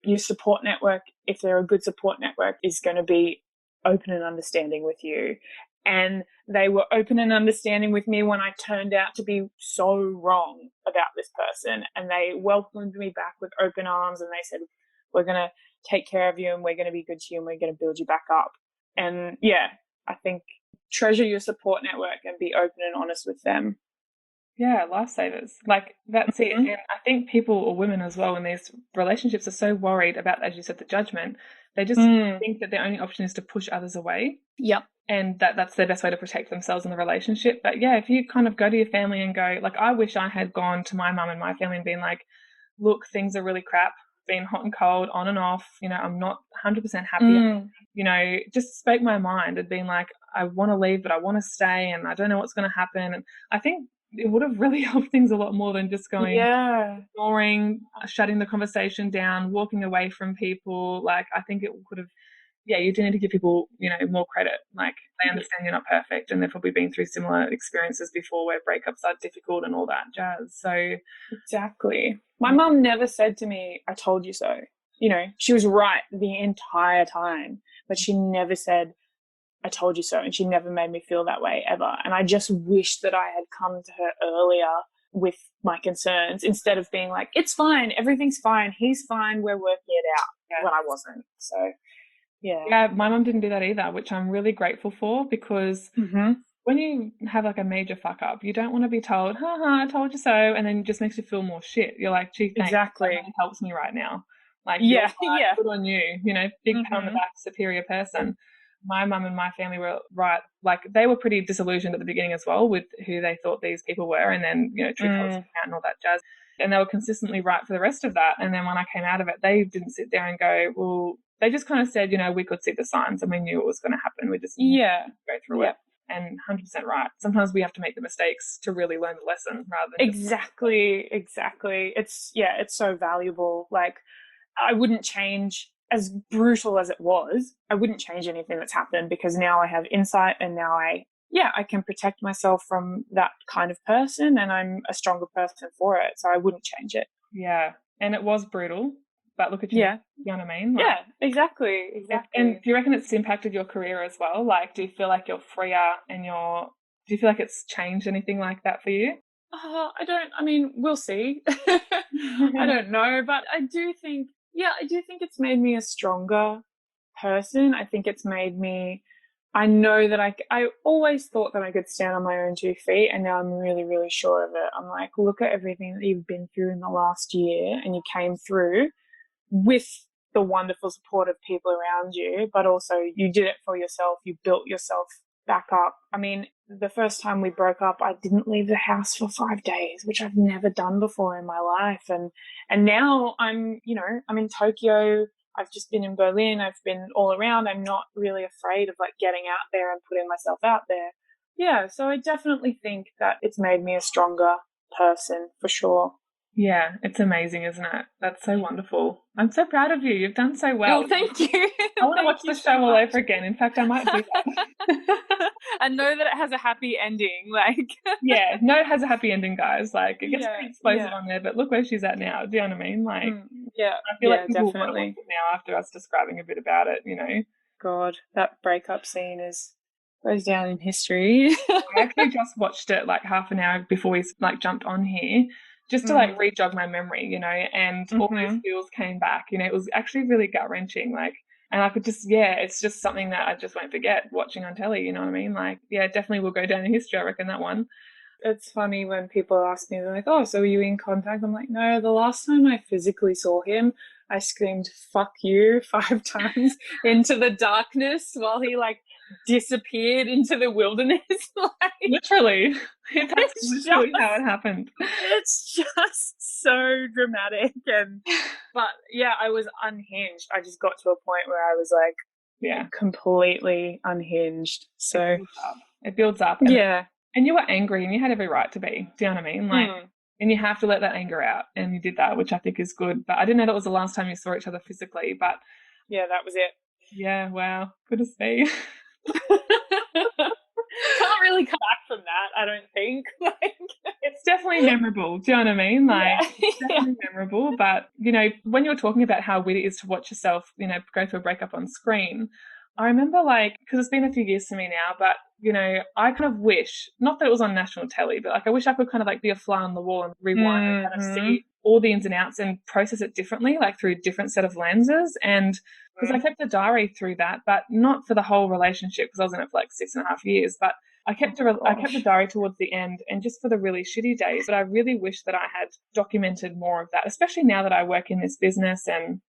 your support network, if they're a good support network, is going to be open and understanding with you. And they were open and understanding with me when I turned out to be so wrong about this person. And they welcomed me back with open arms, and they said, we're going to take care of you, and we're going to be good to you, and we're going to build you back up. And yeah, I think treasure your support network and be open and honest with them. Yeah, lifesavers. Like, that's it. And I think people, or women as well, in these relationships are so worried about, as you said, the judgment. They just think that their only option is to push others away. Yep. And that's their best way to protect themselves in the relationship. But yeah, if you kind of go to your family and go, like, I wish I had gone to my mum and my family and been like, look, things are really crap, been hot and cold, on and off, I'm not 100% happy. Just spoke my mind and been like, I want to leave, but I want to stay, and I don't know what's going to happen. And I think it would have really helped things a lot more than just going, ignoring, shutting the conversation down, walking away from people. Like, I think it could have, you do need to give people, more credit. Like, they understand you're not perfect, and they've probably been through similar experiences before where breakups are difficult and all that jazz. So exactly. My mum never said to me, I told you so. She was right the entire time, but she never said, I told you so. And she never made me feel that way ever. And I just wish that I had come to her earlier with my concerns, instead of being like, it's fine, everything's fine, he's fine, we're working it out, when I wasn't. So yeah, my mum didn't do that either, which I'm really grateful for, because when you have like a major fuck up, you don't want to be told, I told you so, and then it just makes you feel more shit. You're like, gee, thanks, exactly, that helps me right now. Like, good on you, big pat on the back, superior person. My mum and my family were right. Like, they were pretty disillusioned at the beginning as well with who they thought these people were, and then, truth was out and all that jazz. And they were consistently right for the rest of that. And then when I came out of it, they didn't sit there and go, well, they just kind of said, we could see the signs and we knew it was going to happen. We just go through it. And 100% right. Sometimes we have to make the mistakes to really learn the lesson rather than exactly. It's so valuable. Like, I wouldn't change, as brutal as it was, I wouldn't change anything that's happened, because now I have insight, and now I can protect myself from that kind of person, and I'm a stronger person for it. So I wouldn't change it. Yeah. And it was brutal, but look at you. Yeah. You know what I mean? Like, exactly. And do you reckon it's impacted your career as well? Like, do you feel like you're freer and do you feel like it's changed anything like that for you? We'll see. I don't know, but I do think it's made me a stronger person. I think it's made me, I know that I always thought that I could stand on my own 2 feet, and now I'm really, really sure of it. I'm like, look at everything that you've been through in the last year, and you came through with the wonderful support of people around you, but also you did it for yourself. You built yourself back up. I mean, the first time we broke up, I didn't leave the house for 5 days, which I've never done before in my life. And now I'm in Tokyo. I've just been in Berlin. I've been all around. I'm not really afraid of like getting out there and putting myself out there. Yeah. So I definitely think that it's made me a stronger person for sure. Yeah, it's amazing, isn't it? That's so wonderful. I'm so proud of you. You've done so well. Oh, thank you. I want to watch the show all over again. In fact, I might do that. And know that it has a happy ending. Like, yeah, no, it has a happy ending, guys. Like, it gets pretty explosive on there, but look where she's at now. Do you know what I mean? Like, I feel like people want to watch it now after us describing a bit about it, God, that breakup scene goes down in history. I actually just watched it like half an hour before we like jumped on here, just to like re-jog my memory, and all those feels came back. It was actually really gut-wrenching, like, and I could just, it's just something that I just won't forget watching on telly, you know what I mean? Like, definitely will go down in history, I reckon, that one. It's funny when people ask me, they're like, oh, so were you in contact? I'm like, no, the last time I physically saw him, I screamed, fuck you, 5 times into the darkness while he like disappeared into the wilderness. Like, literally. That's literally how it happened. It's just so dramatic. But I was unhinged. I just got to a point where I was like, completely unhinged. So it builds up. And you were angry, and you had every right to be. Do you know what I mean? Like, and you have to let that anger out, and you did that, which I think is good. But I didn't know that was the last time you saw each other physically. But that was it. Yeah, wow, good to see. Can't really come back from that, I don't think. Like, it's definitely memorable. Do you know what I mean? Like, it's definitely memorable. But when you're talking about how weird it is to watch yourself, go through a breakup on screen, I remember, like, because it's been a few years to me now, but I kind of wish, not that it was on national telly, but like I wish I could kind of like be a fly on the wall and rewind and kind of see all the ins and outs and process it differently, like through a different set of lenses. And because I kept a diary through that, but not for the whole relationship, because I was in it for like 6.5 years. But I kept a diary towards the end, and just for the really shitty days. But I really wish that I had documented more of that, especially now that I work in this business and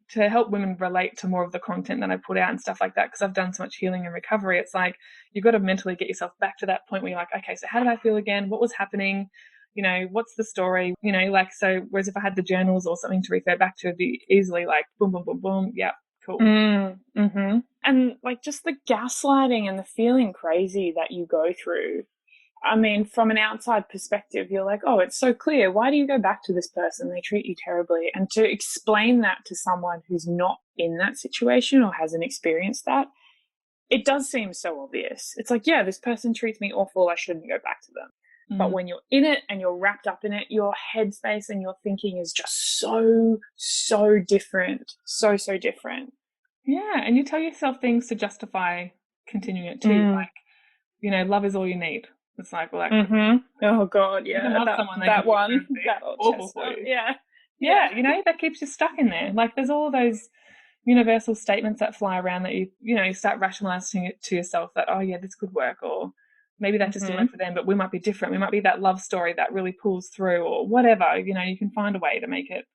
to help women relate to more of the content that I put out and stuff like that, because I've done so much healing and recovery. It's like you've got to mentally get yourself back to that point where you're like, okay, so how did I feel again? What was happening? What's the story? So whereas if I had the journals or something to refer back to, it'd be easily like boom, boom, boom, boom. Yeah, cool. And like just the gaslighting and the feeling crazy that you go through. I mean, from an outside perspective, you're like, oh, it's so clear. Why do you go back to this person? They treat you terribly. And to explain that to someone who's not in that situation or hasn't experienced that, it does seem so obvious. It's like, this person treats me awful. I shouldn't go back to them. But when you're in it and you're wrapped up in it, your headspace and your thinking is just so, so different. So, so different. Yeah. And you tell yourself things to justify continuing it too. Like, love is all you need. It's like, well, oh God, that one, that awful for you. Yeah, that keeps you stuck in there. Like, there's all those universal statements that fly around that you start rationalizing it to yourself that, oh yeah, this could work, or maybe that just didn't work for them, but we might be different. We might be that love story that really pulls through, or whatever. You can find a way to make it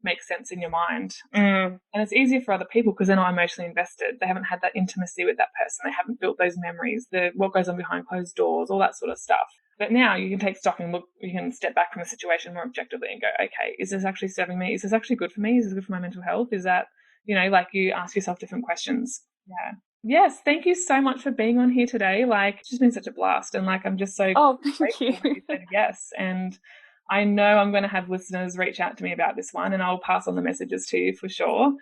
make sense in your mind. And it's easier for other people because they're not emotionally invested. They haven't had that intimacy with that person. They haven't built those memories, what goes on behind closed doors, all that sort of stuff. But now you can take stock and look, you can step back from the situation more objectively and go, okay, is this actually serving me? Is this actually good for me? Is this good for my mental health? Is that, like you ask yourself different questions. Yeah. Yes, thank you so much for being on here today. Like, it's just been such a blast, and like I'm just so Thank you. grateful that you said yes. And I know I'm going to have listeners reach out to me about this one, and I'll pass on the messages to you for sure.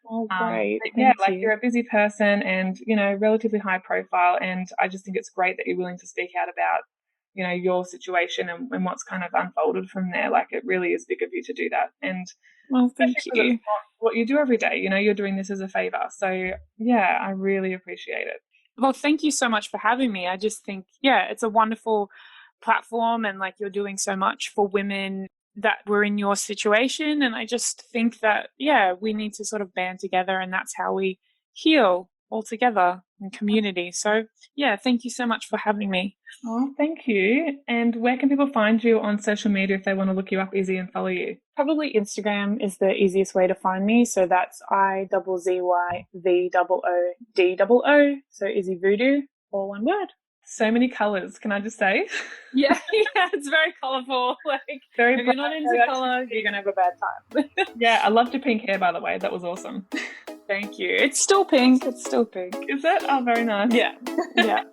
Oh, great. But yeah, Thank you. you're a busy person and, relatively high profile. And I just think it's great that you're willing to speak out about, your situation and what's kind of unfolded from there. Like, it really is big of you to do that. And Well, thank especially because you. it's not what you do every day. You're doing this as a favor. So yeah, I really appreciate it. Well, thank you so much for having me. I just think, it's a wonderful platform, and like you're doing so much for women that were in your situation. And I just think that, we need to sort of band together, and that's how we heal all together in community. So thank you so much for having me. Oh, thank you. And where can people find you on social media if they want to look you up, Izzy, and follow you? Probably Instagram is the easiest way to find me. So that's IZZYVOODOO. So Izzy Voodoo, all one word. So many colours, can I just say? Yeah, it's very colourful. Like, very if you're not into colour, you're going to have a bad time. Yeah, I loved your pink hair, by the way. That was awesome. Thank you. It's still pink. Is it? Oh, very nice. Yeah. Yeah.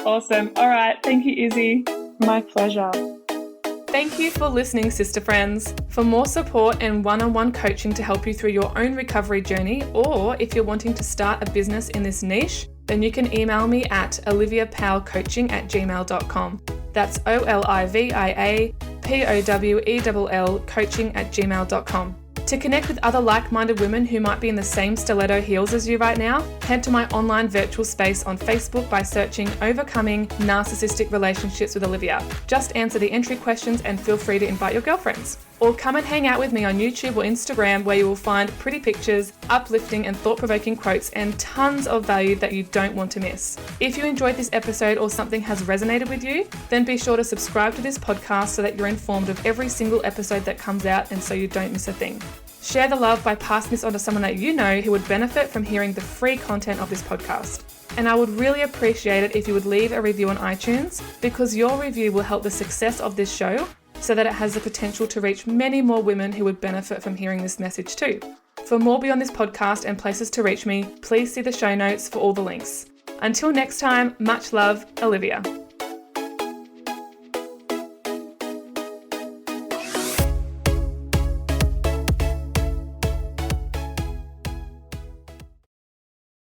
Awesome. All right. Thank you, Izzy. My pleasure. Thank you for listening, sister friends. For more support and one-on-one coaching to help you through your own recovery journey, or if you're wanting to start a business in this niche, then you can email me at oliviapowellcoaching@gmail.com. That's OLIVIAPOWELL coaching@gmail.com. To connect with other like-minded women who might be in the same stiletto heels as you right now, head to my online virtual space on Facebook by searching Overcoming Narcissistic Relationships with Olivia. Just answer the entry questions and feel free to invite your girlfriends. Or come and hang out with me on YouTube or Instagram, where you will find pretty pictures, uplifting and thought-provoking quotes, and tons of value that you don't want to miss. If you enjoyed this episode or something has resonated with you, then be sure to subscribe to this podcast so that you're informed of every single episode that comes out and so you don't miss a thing. Share the love by passing this on to someone that you know who would benefit from hearing the free content of this podcast. And I would really appreciate it if you would leave a review on iTunes, because your review will help the success of this show, so that it has the potential to reach many more women who would benefit from hearing this message too. For more beyond this podcast and places to reach me, please see the show notes for all the links. Until next time, much love, Olivia.